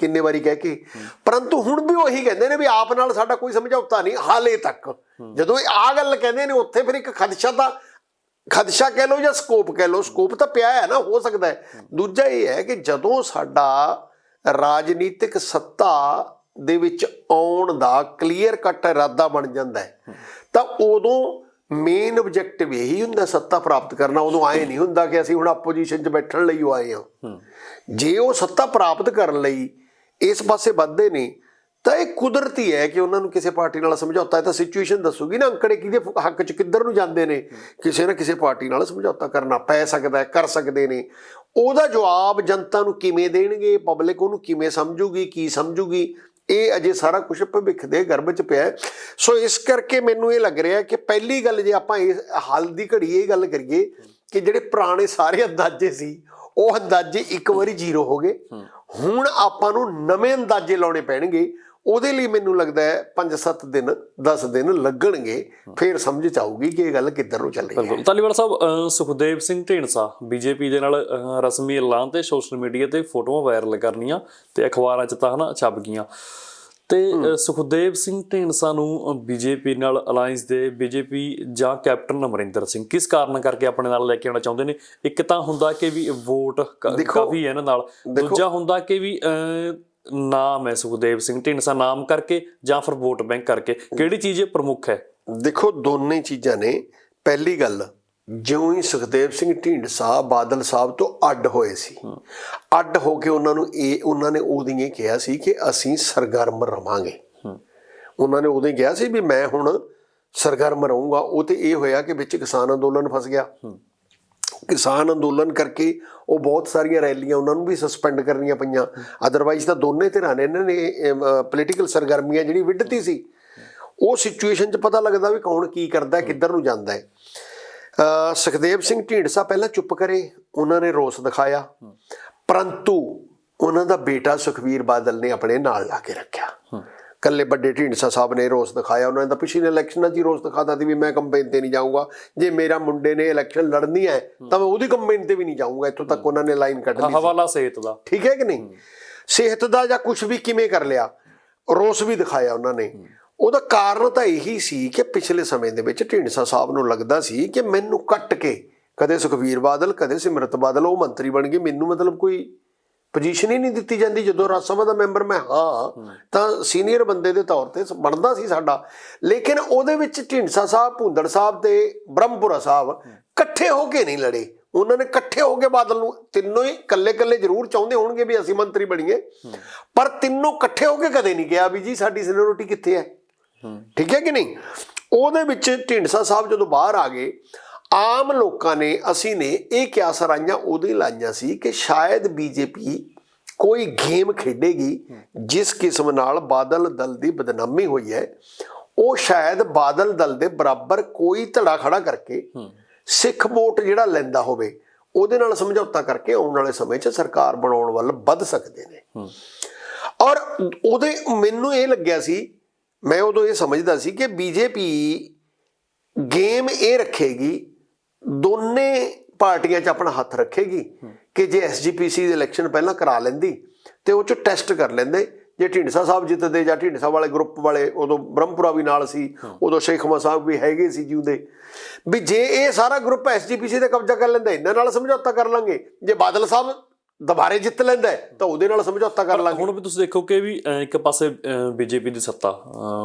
ਕਿੰਨੇ ਵਾਰੀ ਕਹਿ ਕੇ। ਪਰੰਤੂ ਹੁਣ ਵੀ ਉਹੀ ਕਹਿੰਦੇ ਨੇ ਵੀ ਆਪ ਨਾਲ ਸਾਡਾ ਕੋਈ ਸਮਝੌਤਾ ਨਹੀਂ ਹਾਲੇ ਤੱਕ। ਜਦੋਂ ਆਹ ਗੱਲ ਕਹਿੰਦੇ ਨੇ ਉੱਥੇ ਫਿਰ ਇੱਕ ਖਦਸ਼ਾ ਕਹਿ ਲਓ ਜਾਂ ਸਕੋਪ ਕਹਿ ਲਓ, ਸਕੋਪ ਤਾਂ ਪਿਆ ਹੈ ਨਾ, ਹੋ ਸਕਦਾ ਹੈ। ਦੂਜਾ ਇਹ ਹੈ ਕਿ ਜਦੋਂ ਸਾਡਾ ਰਾਜਨੀਤਿਕ ਸੱਤਾ ਦੇ ਵਿੱਚ ਆਉਣ ਦਾ ਕਲੀਅਰ ਕੱਟ ਇਰਾਦਾ ਬਣ ਜਾਂਦਾ ਹੈ ਤਾਂ ਉਦੋਂ ਮੇਨ ਆਬਜੈਕਟਿਵ ਇਹੀ ਹੁੰਦਾ ਸੱਤਾ ਪ੍ਰਾਪਤ ਕਰਨਾ। ਉਦੋਂ ਆਏ ਨਹੀਂ ਹੁੰਦਾ ਕਿ ਅਸੀਂ ਹੁਣ ਆਪੋਜੀਸ਼ਨ 'ਚ ਬੈਠਣ ਲਈ ਉਹ ਆਏ ਹਾਂ। ਜੇ ਉਹ ਸੱਤਾ ਪ੍ਰਾਪਤ ਕਰਨ ਲਈ ਇਸ ਪਾਸੇ ਵੱਧਦੇ ਨੇ ਤਾਂ ਇਹ ਕੁਦਰਤੀ ਹੈ ਕਿ ਉਹਨਾਂ ਨੂੰ ਕਿਸੇ ਪਾਰਟੀ ਨਾਲ ਸਮਝੌਤਾ ਹੈ ਤਾਂ ਸਿਚੁਏਸ਼ਨ ਦੱਸੂਗੀ ਨਾ, ਅੰਕੜੇ ਕਿਹਦੇ ਹੱਕ 'ਚ ਕਿੱਧਰ ਨੂੰ ਜਾਂਦੇ ਨੇ। ਕਿਸੇ ਨਾ ਕਿਸੇ ਪਾਰਟੀ ਨਾਲ ਸਮਝੌਤਾ ਕਰਨਾ ਪੈ ਸਕਦਾ ਹੈ, ਕਰ ਸਕਦੇ ਨੇ। ਉਹਦਾ ਜਵਾਬ ਜਨਤਾ ਨੂੰ ਕਿਵੇਂ ਦੇਣਗੇ, ਪਬਲਿਕ ਉਹਨੂੰ ਕਿਵੇਂ ਸਮਝੂਗੀ, ਕੀ ਸਮਝੂਗੀ, ਇਹ ਅਜੇ ਸਾਰਾ ਕੁਝ ਭਵਿੱਖ ਦੇ ਗਰਭ 'ਚ ਪਿਆ। ਸੋ ਇਸ ਕਰਕੇ ਮੈਨੂੰ ਇਹ ਲੱਗ ਰਿਹਾ ਕਿ ਪਹਿਲੀ ਗੱਲ ਜੇ ਆਪਾਂ ਇਸ ਹਾਲ ਦੀ ਘੜੀ ਇਹ ਗੱਲ ਕਰੀਏ ਕਿ ਜਿਹੜੇ ਪੁਰਾਣੇ ਸਾਰੇ ਅੰਦਾਜ਼ੇ ਸੀ ਉਹ ਅੰਦਾਜ਼ੇ ਇੱਕ ਵਾਰੀ ਜ਼ੀਰੋ ਹੋ ਗਏ। ਹੁਣ ਆਪਾਂ ਨੂੰ ਨਵੇਂ ਅੰਦਾਜ਼ੇ ਲਾਉਣੇ ਪੈਣਗੇ। ਉਹਦੇ ਲਈ ਮੈਨੂੰ ਲੱਗਦਾ ਹੈ 5-7 ਦਿਨ 10 ਦਿਨ ਲੱਗਣਗੇ, ਫਿਰ ਸਮਝ 'ਚ ਆਊਗੀ ਕਿ ਇਹ ਗੱਲ ਕਿੱਧਰ ਨੂੰ ਚੱਲ ਰਹੀ ਹੈ। ਧਾਲੀਵਾਲ ਸਾਹਿਬ, ਸੁਖਦੇਵ ਸਿੰਘ ਢੀਂਡਸਾ ਬੀਜੇਪੀ ਦੇ ਨਾਲ ਰਸਮੀ ਐਲਾਨ ਤੇ ਸੋਸ਼ਲ ਮੀਡੀਆ ਤੇ ਫੋਟੋਆਂ ਵਾਇਰਲ ਕਰਨੀਆਂ ਤੇ ਅਖਬਾਰਾਂ 'ਚ ਤਾਂ ਹਨਾ ਛਪ ਗਈਆਂ, ਤੇ ਸੁਖਦੇਵ ਸਿੰਘ ਢੀਂਡਸਾ ਨੂੰ ਬੀਜੇਪੀ ਨਾਲ ਅਲਾਈਅੰਸ ਦੇ ਬੀਜੇਪੀ ਜਾਂ ਕੈਪਟਨ ਅਮਰਿੰਦਰ ਸਿੰਘ ਕਿਸ ਕਾਰਨ ਕਰਕੇ ਆਪਣੇ ਨਾਲ ਲੈ ਕੇ ਆਉਣਾ ਚਾਹੁੰਦੇ ਨੇ? ਇੱਕ ਤਾਂ ਹੁੰਦਾ ਕਿ ਵੀ ਵੋਟ ਕਾਫੀ ਹੈ ਇਹਨਾਂ ਨਾਲ, ਦੂਜਾ ਹੁੰਦਾ ਕਿ ਵੀ ਨਾਮ ਹੈ ਸੁਖਦੇਵ ਸਿੰਘ ਢੀਂਡਸਾ ਨਾਮ ਕਰਕੇ ਜਾਂ ਫਿਰ ਵੋਟ ਬੈਂਕ ਕਰਕੇ, ਕਿਹੜੀ ਚੀਜ਼ ਪ੍ਰਮੁੱਖ ਹੈ? ਦੇਖੋ ਦੋਨੇ ਚੀਜ਼ਾਂ ਨੇ। ਪਹਿਲੀ ਗੱਲ, ਜਿਉਂ ਹੀ ਸੁਖਦੇਵ ਸਿੰਘ ਢੀਂਡਸਾ ਬਾਦਲ ਸਾਹਿਬ ਤੋਂ ਅੱਡ ਹੋਏ ਸੀ, ਅੱਡ ਹੋ ਕੇ ਉਹਨਾਂ ਨੇ ਉਦੋਂ ਇਹ ਕਿਹਾ ਸੀ ਕਿ ਅਸੀਂ ਸਰਗਰਮ ਰਵਾਂਗੇ। ਉਹਨਾਂ ਨੇ ਉਦੋਂ ਕਿਹਾ ਸੀ ਵੀ ਮੈਂ ਹੁਣ ਸਰਗਰਮ ਰਹੂੰਗਾ। ਉਹ ਤੇ ਇਹ ਹੋਇਆ ਕਿ ਵਿੱਚ ਕਿਸਾਨ ਅੰਦੋਲਨ ਫਸ ਗਿਆ। ਕਿਸਾਨ ਅੰਦੋਲਨ ਕਰਕੇ ਉਹ ਬਹੁਤ ਸਾਰੀਆਂ ਰੈਲੀਆਂ ਉਹਨਾਂ ਨੂੰ ਵੀ ਸਸਪੈਂਡ ਕਰਨੀਆਂ ਪਈਆਂ। ਅਦਰਵਾਈਜ਼ ਤਾਂ ਦੋਨੇ ਧਿਰਾਂ ਨੇ ਇਹਨਾਂ ਨੇ ਪੋਲੀਟੀਕਲ ਸਰਗਰਮੀਆਂ ਜਿਹੜੀ ਵਿੱਢਤੀ ਸੀ, ਉਹ ਸਿਚੁਏਸ਼ਨ 'ਚ ਪਤਾ ਲੱਗਦਾ ਵੀ ਕੌਣ ਕੀ ਕਰਦਾ, ਕਿੱਧਰ ਨੂੰ ਜਾਂਦਾ ਹੈ। ਸੁਖਦੇਵ ਸਿੰਘ ਢੀਂਡਸਾ ਪਹਿਲਾਂ ਚੁੱਪ ਕਰੇ, ਉਹਨਾਂ ਨੇ ਰੋਸ ਦਿਖਾਇਆ, ਪਰੰਤੂ ਉਹਨਾਂ ਦਾ ਬੇਟਾ ਸੁਖਬੀਰ ਬਾਦਲ ਨੇ ਆਪਣੇ ਨਾਲ ਲਾ ਕੇ ਰੱਖਿਆ। ਕੱਲੇ ਵੱਡੇ ਢੀਂਡਸਾ ਸਾਹਿਬ ਨੇ ਰੋਸ ਦਿਖਾਇਆ, ਉਹਨਾਂ ਨੇ ਤਾਂ ਪਿਛਲੇ ਇਲੈਕਸ਼ਨਾਂ 'ਚ ਹੀ ਰੋਸ ਦਿਖਾਤਾ ਸੀ ਵੀ ਮੈਂ ਕੰਪੇਨ ਤੇ ਨਹੀਂ ਜਾਊਂਗਾ, ਜੇ ਮੇਰਾ ਮੁੰਡੇ ਨੇ ਇਲੈਕਸ਼ਨ ਲੜਨੀ ਹੈ ਤਾਂ ਮੈਂ ਉਹਦੀ ਕੰਪੇਨ ਤੇ ਵੀ ਨਹੀਂ ਜਾਊਂਗਾ। ਇੱਥੋਂ ਤੱਕ ਉਹਨਾਂ ਨੇ ਲਾਈਨ ਕੱਢ ਲਈ, ਹਵਾਲਾ ਸਿਹਤ ਦਾ, ਠੀਕ ਹੈ ਕਿ ਨਹੀਂ, ਸਿਹਤ ਦਾ ਜਾਂ ਕੁਝ ਵੀ ਕਿਵੇਂ ਕਰ ਲਿਆ, ਰੋਸ ਵੀ ਦਿਖਾਇਆ ਉਹਨਾਂ ਨੇ। ਉਹਦਾ ਕਾਰਨ ਤਾਂ ਇਹੀ ਸੀ ਕਿ ਪਿਛਲੇ ਸਮੇਂ ਦੇ ਵਿੱਚ ਢੀਂਡਸਾ ਸਾਹਿਬ ਨੂੰ ਲੱਗਦਾ ਸੀ ਕਿ ਮੈਨੂੰ ਕੱਟ ਕੇ ਕਦੇ ਸੁਖਬੀਰ ਬਾਦਲ ਕਦੇ ਸਿਮਰਤ ਬਾਦਲ ਉਹ ਮੰਤਰੀ ਬਣ ਗਏ, ਮੈਨੂੰ ਮਤਲਬ ਕੋਈ ਪੋਜੀਸ਼ਨ ਹੀ ਨਹੀਂ ਦਿੱਤੀ ਜਾਂਦੀ। ਜਦੋਂ ਰਾਜ ਸਭਾ ਦਾ ਮੈਂਬਰ ਮੈਂ ਹਾਂ ਤਾਂ ਸੀਨੀਅਰ ਬੰਦੇ ਦੇ ਤੌਰ ਤੇ ਬਣਦਾ ਸੀ ਸਾਡਾ, ਲੇਕਿਨ ਉਹਦੇ ਵਿੱਚ ਢੀਂਡਸਾ ਸਾਹਿਬ, ਭੁੰਦੜ ਸਾਹਿਬ ਤੇ ਬ੍ਰਹਮਪੁਰਾ ਸਾਹਿਬ ਇਕੱਠੇ ਹੋ ਕੇ ਨਹੀਂ ਲੜੇ। ਉਹਨਾਂ ਨੇ ਇਕੱਠੇ ਹੋ ਕੇ ਬਾਦਲ ਨੂੰ, ਤਿੰਨੋਂ ਹੀ ਇਕੱਲੇ ਇਕੱਲੇ ਜ਼ਰੂਰ ਚਾਹੁੰਦੇ ਹੋਣਗੇ ਵੀ ਅਸੀਂ ਮੰਤਰੀ ਬਣੀਏ, ਪਰ ਤਿੰਨੋਂ ਇਕੱਠੇ ਹੋ ਕੇ ਕਦੇ ਨਹੀਂ ਕਿਹਾ ਵੀ ਜੀ ਸਾਡੀ ਸੀਨੀਅਰਿਟੀ ਕਿੱਥੇ ਹੈ, ਠੀਕ ਹੈ ਕਿ ਨਹੀਂ। ਉਹਦੇ ਵਿੱਚ ਢੀਂਡਸਾ ਸਾਹਿਬ ਜਦੋਂ ਬਾਹਰ ਆ ਗਏ, ਆਮ ਲੋਕਾਂ ਨੇ, ਅਸੀਂ ਨੇ ਇਹ ਕਿਆਸ ਰਾਈਆਂ ਉਦੋਂ ਹੀ ਲਾਈਆਂ ਸੀ ਕਿ ਸ਼ਾਇਦ ਬੀਜੇਪੀ ਕੋਈ ਗੇਮ ਖੇਡੇਗੀ ਜਿਸ ਕਿਸਮ ਨਾਲ ਬਾਦਲ ਦਲ ਦੀ ਬਦਨਾਮੀ ਹੋਈ ਹੈ, ਉਹ ਸ਼ਾਇਦ ਬਾਦਲ ਦਲ ਦੇ ਬਰਾਬਰ ਕੋਈ ਧੜਾ ਖੜਾ ਕਰਕੇ ਸਿੱਖ ਵੋਟ ਜਿਹੜਾ ਲੈਂਦਾ ਹੋਵੇ ਉਹਦੇ ਨਾਲ ਸਮਝੌਤਾ ਕਰਕੇ ਆਉਣ ਵਾਲੇ ਸਮੇਂ 'ਚ ਸਰਕਾਰ ਬਣਾਉਣ ਵੱਲ ਵੱਧ ਸਕਦੇ ਨੇ। ਔਰ ਉਹਦੇ ਮੈਨੂੰ ਇਹ ਲੱਗਿਆ ਸੀ, ਮੈਂ ਉਦੋਂ ਇਹ ਸਮਝਦਾ ਸੀ ਕਿ ਬੀਜੇਪੀ ਗੇਮ ਇਹ ਰੱਖੇਗੀ, ਦੋਨੇ ਪਾਰਟੀਆਂ 'ਚ ਆਪਣਾ ਹੱਥ ਰੱਖੇਗੀ ਕਿ ਜੇ SGPC ਦੇ ਇਲੈਕਸ਼ਨ ਪਹਿਲਾਂ ਕਰਾ ਲੈਂਦੀ ਤੇ ਉਹ 'ਚ ਟੈਸਟ ਕਰ ਲੈਂਦੇ, ਜੇ ਢੀਂਡਸਾ ਸਾਹਿਬ ਜਿੱਤਦੇ ਜਾਂ ਢੀਂਡਸਾ ਵਾਲੇ ਗਰੁੱਪ ਵਾਲੇ, ਉਦੋਂ ਬ੍ਰਹਮਪੁਰਾ ਵੀ ਨਾਲ ਸੀ, ਉਦੋਂ ਸ਼ੇਖਮਾ ਸਾਹਿਬ ਵੀ ਹੈਗੇ ਸੀ ਜਿਉਂਦੇ, ਵੀ ਜੇ ਇਹ ਸਾਰਾ ਗਰੁੱਪ SGPC ਤੇ ਕਬਜ਼ਾ ਕਰ ਲੈਂਦਾ ਇਹਨਾਂ ਨਾਲ ਸਮਝੌਤਾ ਕਰ ਲਾਂਗੇ, ਜੇ ਬਾਦਲ ਸਾਹਿਬ ਦੁਬਾਰੇ ਜਿੱਤ ਲੈਂਦਾ ਤਾਂ ਉਹਦੇ ਨਾਲ ਸਮਝੌਤਾ ਕਰ ਲਾਂਗੇ। ਹੁਣ ਵੀ ਤੁਸੀਂ ਦੇਖੋ ਕਿ ਵੀ ਇੱਕ ਪਾਸੇ ਬੀਜੇਪੀ ਦੀ ਸੱਤਾ,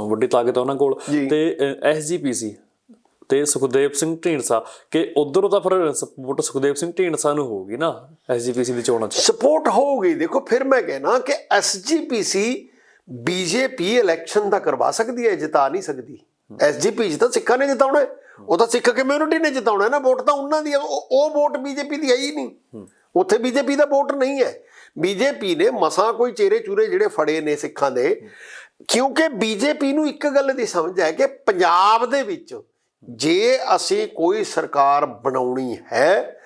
ਵੱਡੀ ਤਾਕਤ ਉਹਨਾਂ ਕੋਲ, ਤੇ SGPC ਤੇ ਸੁਖਦੇਵ ਸਿੰਘ ਢੀਂਡਸਾ, ਕਿ ਉਧਰੋਂ ਤਾਂ ਫਿਰ ਸਪੋਰਟ ਸੁਖਦੇਵ ਸਿੰਘ ਢੀਂਡਸਾ ਨੂੰ ਹੋਊਗੀ ਨਾ SGPC ਦੀ ਚੋਣਾਂ 'ਚ, ਸਪੋਰਟ ਹੋਊਗੀ। ਦੇਖੋ ਫਿਰ ਮੈਂ ਕਹਿਣਾ ਕਿ SGPC ਬੀਜੇਪੀ ਇਲੈਕਸ਼ਨ ਤਾਂ ਕਰਵਾ ਸਕਦੀ ਹੈ, ਜਿਤਾ ਨਹੀਂ ਸਕਦੀ। SGPC ਤਾਂ ਸਿੱਖਾਂ ਨੇ ਜਿਤਾਉਣਾ, ਉਹ ਤਾਂ ਸਿੱਖ ਕਮਿਊਨਿਟੀ ਨੇ ਜਿਤਾਉਣਾ ਨਾ, ਵੋਟ ਤਾਂ ਉਹਨਾਂ ਦੀ, ਉਹ ਵੋਟ ਬੀਜੇਪੀ ਦੀ ਹੈ ਹੀ ਨਹੀਂ, ਉੱਥੇ ਬੀਜੇਪੀ ਦਾ ਵੋਟ ਨਹੀਂ ਹੈ। ਬੀਜੇਪੀ ਨੇ ਮਸਾਂ ਕੋਈ ਚਿਹਰੇ ਚੂਰੇ ਜਿਹੜੇ ਫੜੇ ਨੇ ਸਿੱਖਾਂ ਦੇ, ਕਿਉਂਕਿ ਬੀਜੇਪੀ ਨੂੰ ਇੱਕ ਗੱਲ ਦੀ ਸਮਝ ਹੈ ਕਿ ਪੰਜਾਬ ਦੇ ਵਿੱਚ ਜੇ ਅਸੀਂ ਕੋਈ ਸਰਕਾਰ ਬਣਾਉਣੀ ਹੈ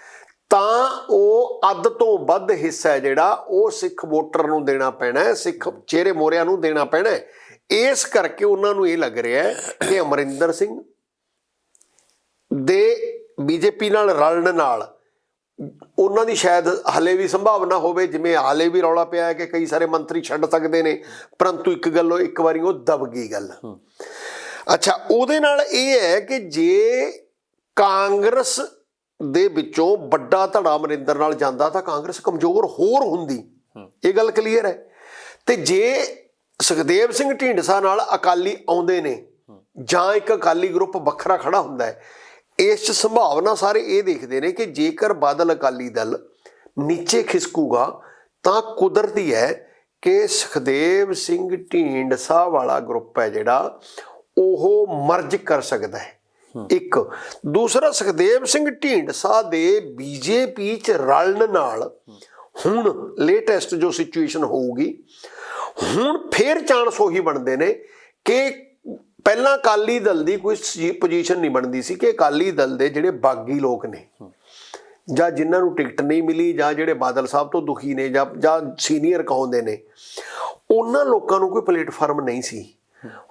ਤਾਂ ਉਹ ਅੱਧ ਤੋਂ ਵੱਧ ਹਿੱਸਾ ਜਿਹੜਾ ਉਹ ਸਿੱਖ ਵੋਟਰ ਨੂੰ ਦੇਣਾ ਪੈਣਾ, ਸਿੱਖ ਚਿਹਰੇ ਮੋਹਰਿਆਂ ਨੂੰ ਦੇਣਾ ਪੈਣਾ। ਇਸ ਕਰਕੇ ਉਹਨਾਂ ਨੂੰ ਇਹ ਲੱਗ ਰਿਹਾ ਹੈ ਕਿ ਅਮਰਿੰਦਰ ਸਿੰਘ ਦੇ ਬੀਜੇਪੀ ਨਾਲ ਰਲਣ ਨਾਲ ਉਹਨਾਂ ਦੀ ਸ਼ਾਇਦ ਹਲੇ ਵੀ ਸੰਭਾਵਨਾ ਹੋਵੇ, ਜਿਵੇਂ ਹਾਲੇ ਵੀ ਰੌਲਾ ਪਿਆ ਹੈ ਕਿ ਕਈ ਸਾਰੇ ਮੰਤਰੀ ਛੱਡ ਸਕਦੇ ਨੇ, ਪਰੰਤੂ ਇੱਕ ਵਾਰੀ ਉਹ ਦਬ ਗਈ ਗੱਲ। ਅੱਛਾ, ਉਹਦੇ ਨਾਲ ਇਹ ਹੈ ਕਿ ਜੇ ਕਾਂਗਰਸ ਦੇ ਵਿੱਚੋਂ ਵੱਡਾ ਧੜਾ ਅਮਰਿੰਦਰ ਨਾਲ ਜਾਂਦਾ ਤਾਂ ਕਾਂਗਰਸ ਕਮਜ਼ੋਰ ਹੋਰ ਹੁੰਦੀ, ਇਹ ਗੱਲ ਕਲੀਅਰ ਹੈ। ਤੇ ਜੇ ਸੁਖਦੇਵ ਸਿੰਘ ਢੀਂਡਸਾ ਨਾਲ ਅਕਾਲੀ ਆਉਂਦੇ ਨੇ ਜਾਂ ਇੱਕ ਅਕਾਲੀ ਗਰੁੱਪ ਵੱਖਰਾ ਖੜਾ ਹੁੰਦਾ ਹੈ, ਇਸ 'ਚ ਸੰਭਾਵਨਾ ਸਾਰੇ ਇਹ ਦੇਖਦੇ ਨੇ ਕਿ ਜੇਕਰ ਬਾਦਲ ਅਕਾਲੀ ਦਲ ਨੀਚੇ ਖਿਸਕੂਗਾ ਤਾਂ ਕੁਦਰਤੀ ਹੈ ਕਿ ਸੁਖਦੇਵ ਸਿੰਘ ਢੀਂਡਸਾ ਵਾਲਾ ਗਰੁੱਪ ਹੈ ਜਿਹੜਾ ਉਹ ਮਰਜ ਕਰ ਸਕਦਾ ਹੈ। ਇੱਕ ਦੂਸਰਾ, ਸੁਖਦੇਵ ਸਿੰਘ ਢੀਂਡਸਾ ਦੇ ਬੀਜੇਪੀ 'ਚ ਰਲਣ ਨਾਲ ਹੁਣ ਲੇਟੈਸਟ ਜੋ ਸਿਚੁਏਸ਼ਨ ਹੋਊਗੀ, ਹੁਣ ਫੇਰ ਚਾਂਸ ਉਹੀ ਬਣਦੇ ਨੇ ਕਿ ਪਹਿਲਾਂ ਅਕਾਲੀ ਦਲ ਦੀ ਕੋਈ ਪੋਜੀਸ਼ਨ ਨਹੀਂ ਬਣਦੀ ਸੀ ਕਿ ਅਕਾਲੀ ਦਲ ਦੇ ਜਿਹੜੇ ਬਾਗੀ ਲੋਕ ਨੇ ਜਾਂ ਜਿਨ੍ਹਾਂ ਨੂੰ ਟਿਕਟ ਨਹੀਂ ਮਿਲੀ ਜਾਂ ਜਿਹੜੇ ਬਾਦਲ ਸਾਹਿਬ ਤੋਂ ਦੁਖੀ ਨੇ ਜਾਂ ਸੀਨੀਅਰ ਕਹਾਉਂਦੇ ਨੇ, ਉਹਨਾਂ ਲੋਕਾਂ ਨੂੰ ਕੋਈ ਪਲੇਟਫਾਰਮ ਨਹੀਂ ਸੀ।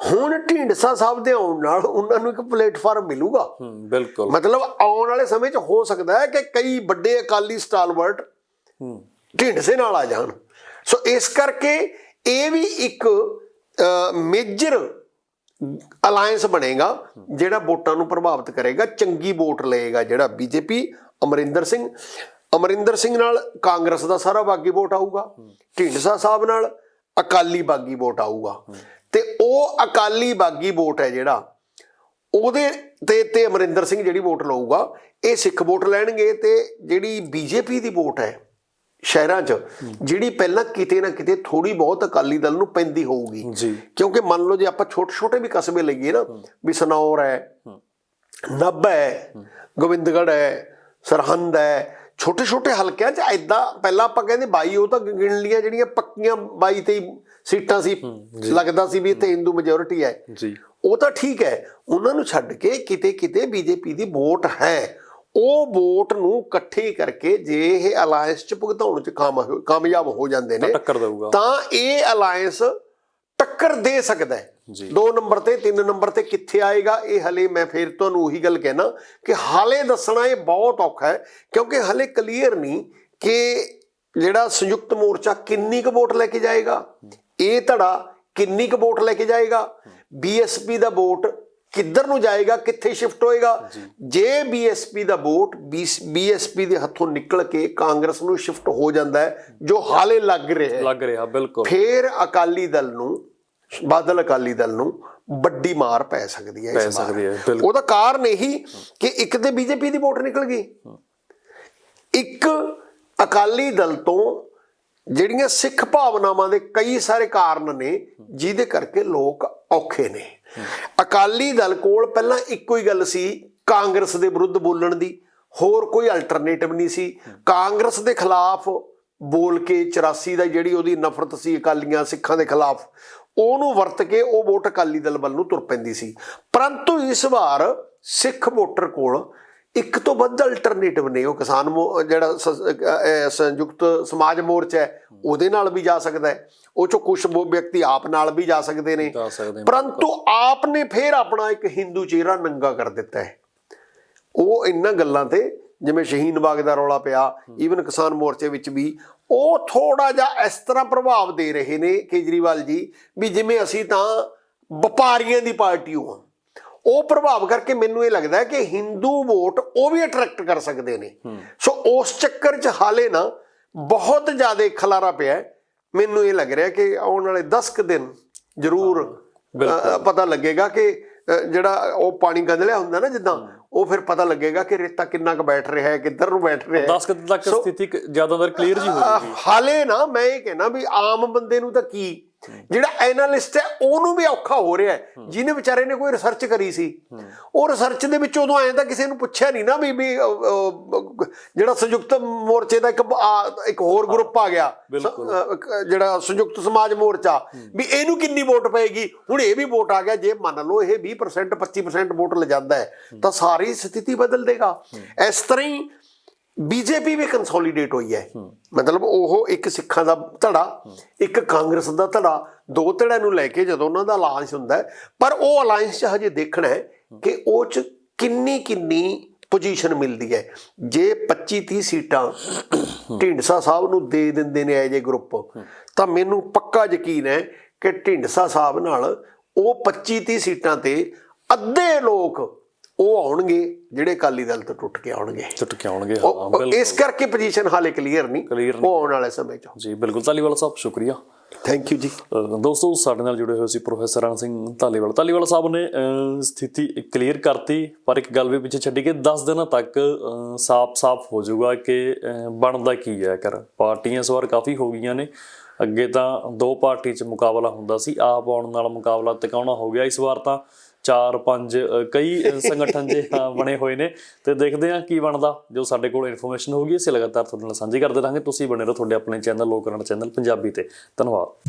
ਹੁਣ ਢੀਂਡਸਾ ਸਾਹਿਬ ਦੇ ਆਉਣ ਨਾਲ ਉਹਨਾਂ ਨੂੰ ਇੱਕ ਪਲੇਟਫਾਰਮ ਮਿਲੂਗਾ। ਬਿਲਕੁਲ, ਮਤਲਬ ਆਉਣ ਵਾਲੇ ਸਮੇਂ 'ਚ ਹੋ ਸਕਦਾ ਹੈ ਕਿ ਕਈ ਵੱਡੇ ਅਕਾਲੀ ਸਟਾਲਵਰਟ ਢੀਂਡਸੇ ਨਾਲ ਆ ਜਾਣ। ਸੋ ਇਸ ਕਰਕੇ ਇਹ ਵੀ ਇੱਕ ਮੇਜਰ ਅਲਾਇੰਸ ਬਣੇਗਾ ਜਿਹੜਾ ਵੋਟਾਂ ਨੂੰ ਪ੍ਰਭਾਵਿਤ ਕਰੇਗਾ, ਚੰਗੀ ਵੋਟ ਲਏਗਾ ਜਿਹੜਾ ਬੀਜੇਪੀ। ਅਮਰਿੰਦਰ ਸਿੰਘ ਨਾਲ ਕਾਂਗਰਸ ਦਾ ਸਾਰਾ ਬਾਗੀ ਵੋਟ ਆਊਗਾ, ਢੀਂਡਸਾ ਸਾਹਿਬ ਨਾਲ ਅਕਾਲੀ ਬਾਗੀ ਵੋਟ ਆਊਗਾ, ਤੇ ਉਹ ਅਕਾਲੀ ਬਾਗੀ ਵੋਟ ਹੈ ਜਿਹੜਾ ਉਹਦੇ ਤੇ ਅਮਰਿੰਦਰ ਸਿੰਘ ਜਿਹੜੀ ਵੋਟ ਲਊਗਾ, ਇਹ ਸਿੱਖ ਵੋਟ ਲੈਣਗੇ, ਤੇ ਜਿਹੜੀ ਬੀਜੇਪੀ ਦੀ ਵੋਟ ਹੈ ਸ਼ਹਿਰਾਂ 'ਚ ਜਿਹੜੀ ਪਹਿਲਾਂ ਕਿਤੇ ਨਾ ਕਿਤੇ ਥੋੜੀ ਬਹੁਤ ਅਕਾਲੀ ਦਲ ਨੂੰ ਪੈਂਦੀ ਹੋਊਗੀ ਜੀ। ਕਿਉਂਕਿ ਮੰਨ ਲਓ ਜੇ ਆਪਾਂ ਛੋਟੇ ਛੋਟੇ ਵੀ ਕਸਬੇ ਲਈਏ ਨਾ, ਵੀ ਸਨੌਰ ਹੈ, ਨਾਭਾ ਹੈ, ਗੋਬਿੰਦਗੜ੍ਹ ਹੈ, ਸਰਹੰਦ ਹੈ, ਛੋਟੇ ਛੋਟੇ ਹਲਕਿਆਂ 'ਚ ਐਦਾਂ ਪਹਿਲਾਂ ਆਪਾਂ ਕਹਿੰਦੇ 22, ਉਹ ਤਾਂ ਗਿਣ ਲੀਆਂ ਜਿਹੜੀਆਂ ਪੱਕੀਆਂ 22-23 ਸੀਟਾਂ ਸੀ, ਲੱਗਦਾ ਸੀ ਵੀ ਇੱਥੇ ਹਿੰਦੂ ਮੈਜੋਰਿਟੀ ਹੈ ਜੀ, ਉਹ ਤਾਂ ਠੀਕ ਹੈ। ਉਹਨਾਂ ਨੂੰ ਛੱਡ ਕੇ ਕਿਤੇ ਕਿਤੇ ਬੀਜੇਪੀ ਦੀ ਵੋਟ ਹੈ, ਉਹ ਵੋਟ ਨੂੰ ਇਕੱਠੀ ਕਰਕੇ ਜੇ ਇਹ ਅਲਾਇੰਸ 'ਚ ਭੁਗਤਾਉਣ 'ਚ ਕਾਮਯਾਬ ਹੋ ਜਾਂਦੇ ਨੇ ਟੱਕਰ ਦੇਊਗਾ, ਤਾਂ ਇਹ ਅਲਾਇੰਸ ਟੱਕਰ ਦੇ ਸਕਦਾ ਹੈ। 2 ਨੰਬਰ ਤੇ 3 ਨੰਬਰ ਤੇ ਕਿੱਥੇ ਆਏਗਾ ਇਹ ਹਲੇ ਮੈਂ ਫਿਰ ਤੁਹਾਨੂੰ ਉਹੀ ਗੱਲ ਕਹਿਣਾ ਕਿ ਹਾਲੇ ਦੱਸਣਾ ਇਹ ਬਹੁਤ ਔਖਾ ਹੈ, ਕਿਉਂਕਿ ਹਲੇ ਕਲੀਅਰ ਨਹੀਂ ਕਿ ਜਿਹੜਾ ਸੰਯੁਕਤ ਮੋਰਚਾ ਕਿੰਨੀ ਕੁ ਵੋਟ ਲੈ ਕੇ ਜਾਏਗਾ, ਇਹ ਧੜਾ ਕਿੰਨੀ ਕੁ ਵੋਟ ਲੈ ਕੇ ਜਾਏਗਾ, ਬੀਐਸਪੀ ਦਾ ਵੋਟ ਕਿੱਧਰ ਨੂੰ ਜਾਏਗਾ, ਕਿੱਥੇ ਸ਼ਿਫਟ ਹੋਏਗਾ। ਜੇ ਬੀਐਸਪੀ ਦਾ ਵੋਟ ਬੀਐਸਪੀ ਦੇ ਹੱਥੋਂ ਨਿਕਲ ਕੇ ਕਾਂਗਰਸ ਨੂੰ ਸ਼ਿਫਟ ਹੋ ਜਾਂਦਾ ਹੈ, ਜੋ ਹਾਲੇ ਲੱਗ ਰਿਹਾ ਬਿਲਕੁਲ, ਫਿਰ ਅਕਾਲੀ ਦਲ ਨੂੰ, ਬਾਦਲ ਅਕਾਲੀ ਦਲ ਨੂੰ ਵੱਡੀ ਮਾਰ ਪੈ ਸਕਦੀ ਹੈ। ਉਹਦਾ ਕਾਰਨ ਇਹੀ ਕਿ ਇੱਕ ਤੇ ਬੀਜੇਪੀ ਦੀ ਵੋਟ ਨਿਕਲ ਗਈ, ਇੱਕ ਅਕਾਲੀ ਦਲ ਤੋਂ ਜਿਹੜੀਆਂ ਸਿੱਖ ਭਾਵਨਾਵਾਂ ਦੇ ਕਈ ਸਾਰੇ ਕਾਰਨ ਨੇ ਜਿਹਦੇ ਕਰਕੇ ਲੋਕ ਔਖੇ ਨੇ। ਅਕਾਲੀ ਦਲ ਕੋਲ ਪਹਿਲਾਂ ਇੱਕੋ ਹੀ ਗੱਲ ਸੀ ਕਾਂਗਰਸ ਦੇ ਵਿਰੁੱਧ ਬੋਲਣ ਦੀ, ਹੋਰ ਕੋਈ ਅਲਟਰਨੇਟਿਵ ਨਹੀਂ ਸੀ। ਕਾਂਗਰਸ ਦੇ ਖਿਲਾਫ ਬੋਲ ਕੇ 84 ਦਾ ਜਿਹੜੀ ਉਹਦੀ ਨਫ਼ਰਤ ਸੀ ਅਕਾਲੀਆਂ ਸਿੱਖਾਂ ਦੇ ਖਿਲਾਫ, ਉਹਨੂੰ ਵਰਤ ਕੇ ਉਹ ਵੋਟ ਅਕਾਲੀ ਦਲ ਵੱਲ ਨੂੰ ਤੁਰ ਪੈਂਦੀ ਸੀ। ਪਰੰਤੂ ਇਸ ਵਾਰ ਸਿੱਖ ਵੋਟਰ ਕੋਲ ਇੱਕ ਤੋਂ ਵੱਧ ਅਲਟਰਨੇਟਿਵ ਨੇ। ਉਹ ਕਿਸਾਨ ਜਿਹੜਾ ਸੰਯੁਕਤ ਸਮਾਜ ਮੋਰਚਾ ਹੈ ਉਹਦੇ ਨਾਲ ਵੀ ਜਾ ਸਕਦਾ ਹੈ, ਉਹ ਚੋਂ ਕੁਝ ਵਿਅਕਤੀ ਆਪ ਨਾਲ ਵੀ ਜਾ ਸਕਦੇ ਨੇ, ਪਰੰਤੂ ਆਪ ਨੇ ਫਿਰ ਆਪਣਾ ਇੱਕ ਹਿੰਦੂ ਚਿਹਰਾ ਨੰਗਾ ਕਰ ਦਿੱਤਾ ਹੈ। ਉਹ ਇਹਨਾਂ ਗੱਲਾਂ ਤੇ ਜਿਵੇਂ ਸ਼ਹੀਨ ਬਾਗ ਦਾ ਰੌਲਾ ਪਿਆ, ਈਵਨ ਕਿਸਾਨ ਮੋਰਚੇ ਵਿੱਚ ਵੀ ਉਹ ਥੋੜਾ ਜਿਹਾ ਇਸ ਤਰ੍ਹਾਂ ਪ੍ਰਭਾਵ ਦੇ ਰਹੇ ਨੇ ਕੇਜਰੀਵਾਲ ਜੀ, ਵੀ ਜਿਵੇਂ ਅਸੀਂ ਤਾਂ ਵਪਾਰੀਆਂ ਦੀ ਪਾਰਟੀ ਹਾਂ। ਉਹ ਪ੍ਰਭਾਵ ਕਰਕੇ ਮੈਨੂੰ ਇਹ ਲੱਗਦਾ ਕਿ ਹਿੰਦੂ ਵੋਟ ਉਹ ਵੀ ਅਟਰੈਕਟ ਕਰ ਸਕਦੇ ਨੇ। ਸੋ ਉਸ ਚੱਕਰ 'ਚ ਹਾਲੇ ਨਾ ਬਹੁਤ ਜ਼ਿਆਦਾ ਖਲਾਰਾ ਪਿਆ। ਮੈਨੂੰ ਇਹ ਲੱਗ ਰਿਹਾ ਕਿ ਆਉਣ ਵਾਲੇ 10 ਕੁ ਦਿਨ ਜ਼ਰੂਰ ਪਤਾ ਲੱਗੇਗਾ ਕਿ ਜਿਹੜਾ ਉਹ ਪਾਣੀ ਗੰਦਲਿਆ ਹੁੰਦਾ ਨਾ ਜਿੱਦਾਂ, ਉਹ ਫਿਰ ਪਤਾ ਲੱਗੇਗਾ ਕਿ ਰੇਤਾ ਕਿੰਨਾ ਕੁ ਬੈਠ ਰਿਹਾ ਹੈ, ਕਿੱਧਰ ਨੂੰ ਬੈਠ ਰਿਹਾ ਹੈ। 10 ਤੱਕ ਸਥਿਤੀ ਜ਼ਿਆਦਾਤਰ ਕਲੀਅਰ ਜੀ ਹੋ ਜਾਊਗੀ। ਹਾਲੇ ਨਾ ਮੈਂ ਇਹ ਕਹਿਣਾ ਵੀ ਆਮ ਬੰਦੇ ਨੂੰ ਤਾਂ ਕੀ, ਜਿਹੜਾ ਐਨਾਲਿਸਟ ਹੈ ਉਹਨੂੰ ਵੀ ਔਖਾ ਹੋ ਰਿਹਾ ਹੈ, ਜਿਹਨੇ ਵਿਚਾਰੇ ਨੇ ਕੋਈ ਰਿਸਰਚ ਕਰੀ ਸੀ। ਉਹ ਰਿਸਰਚ ਦੇ ਵਿੱਚ ਉਦੋਂ ਐਂ ਤਾਂ ਕਿਸੇ ਨੂੰ ਪੁੱਛਿਆ ਨਹੀਂ ਨਾ ਵੀ ਜਿਹੜਾ ਸੰਯੁਕਤ ਮੋਰਚੇ ਦਾ ਇੱਕ ਹੋਰ ਗਰੁੱਪ ਆ ਗਿਆ, ਜਿਹੜਾ ਸੰਯੁਕਤ ਸਮਾਜ ਮੋਰਚਾ, ਵੀ ਇਹਨੂੰ ਕਿੰਨੀ ਵੋਟ ਪਏਗੀ। ਹੁਣ ਇਹ ਵੀ ਵੋਟ ਆ ਗਿਆ, ਜੇ ਮੰਨ ਲਓ ਇਹ 20% 25% ਵੋਟ ਲਿਜਾਂਦਾ ਹੈ ਤਾਂ ਸਾਰੀ ਸਥਿਤੀ ਬਦਲ ਦੇਗਾ। ਇਸ ਤਰ੍ਹਾਂ ਹੀ ਬੀਜੇਪੀ ਵੀ ਕੰਸੋਲੀਡੇਟ ਹੋਈ ਹੈ, ਮਤਲਬ ਉਹ ਇੱਕ ਸਿੱਖਾਂ ਦਾ ਧੜਾ, ਇੱਕ ਕਾਂਗਰਸ ਦਾ ਧੜਾ, 2 ਧੜਿਆਂ ਨੂੰ ਲੈ ਕੇ ਜਦੋਂ ਉਹਨਾਂ ਦਾ ਅਲਾਇੰਸ ਹੁੰਦਾ ਹੈ। ਪਰ ਉਹ ਅਲਾਇੰਸ 'ਚ ਹਜੇ ਦੇਖਣਾ ਹੈ ਕਿ ਉਹ 'ਚ ਕਿੰਨੀ ਪੋਜੀਸ਼ਨ ਮਿਲਦੀ ਹੈ। ਜੇ 25-30 ਸੀਟਾਂ ਢੀਂਡਸਾ ਸਾਹਿਬ ਨੂੰ ਦੇ ਦਿੰਦੇ ਨੇ ਐਜ ਏ ਗਰੁੱਪ, ਤਾਂ ਮੈਨੂੰ ਪੱਕਾ ਯਕੀਨ ਹੈ ਕਿ ਢੀਂਡਸਾ ਸਾਹਿਬ ਨਾਲ ਉਹ 25-30 ਸੀਟਾਂ ਤੇ ਅੱਧੇ ਲੋਕ ਉਹ ਆਉਣਗੇ ਜਿਹੜੇ ਅਕਾਲੀ ਦਲ ਤੋਂ ਟੁੱਟ ਕੇ ਆਉਣਗੇ। ਇਸ ਕਰਕੇ ਪੋਜੀਸ਼ਨ ਹਾਲੇ ਕਲੀਅਰ ਨਹੀਂ, ਉਹ ਆਉਣ ਵਾਲੇ ਸਮੇਂ 'ਚ। ਜੀ ਬਿਲਕੁਲ। ਧਾਲੀਵਾਲ ਸਾਹਿਬ ਸ਼ੁਕਰੀਆ, ਥੈਂਕ ਯੂ ਜੀ। ਦੋਸਤੋ ਸਾਡੇ ਨਾਲ ਜੁੜੇ ਹੋਏ ਸੀ ਪ੍ਰੋਫੈਸਰ ਰਣ ਸਿੰਘ ਧਾਲੀਵਾਲ ਸਾਹਿਬ ਨੇ ਸਥਿਤੀ ਕਲੀਅਰ ਕਰਤੀ, ਪਰ ਇੱਕ ਗੱਲ ਵੀ ਪਿੱਛੇ ਛੱਡੀ ਕਿ 10 ਦਿਨਾਂ ਤੱਕ ਸਾਫ਼ ਹੋ ਜਾਊਗਾ ਕਿ ਬਣਦਾ ਕੀ ਹੈ। ਪਾਰਟੀਆਂ ਇਸ ਵਾਰ ਕਾਫੀ ਹੋ ਗਈਆਂ ਨੇ, ਅੱਗੇ ਤਾਂ 2 ਪਾਰਟੀ 'ਚ ਮੁਕਾਬਲਾ ਹੁੰਦਾ ਸੀ, ਆਪ ਆਉਣ ਨਾਲ ਮੁਕਾਬਲਾ ਤਿਕਾਉਣਾ ਹੋ ਗਿਆ। ਇਸ ਵਾਰ ਤਾਂ 4-5 ਕਈ ਸੰਗਠਨ ਜੇ ਬਣੇ ਹੋਏ ਨੇ, ਤੇ ਦੇਖਦੇ ਹਾਂ ਕੀ ਬਣਦਾ। ਜੋ ਸਾਡੇ ਕੋਲ ਇਨਫੋਰਮੇਸ਼ਨ ਹੋਊਗੀ ਅਸੀਂ ਲਗਾਤਾਰ ਤੁਹਾਡੇ ਨਾਲ ਸਾਂਝੀ ਕਰਦੇ ਰਹਾਂਗੇ। ਤੁਸੀਂ ਬਣੇ ਰਹੋ ਤੁਹਾਡੇ ਆਪਣੇ ਚੈਨਲ ਲੋਕ ਰਣ ਚੈਨਲ ਪੰਜਾਬੀ ਤੇ। ਧੰਨਵਾਦ।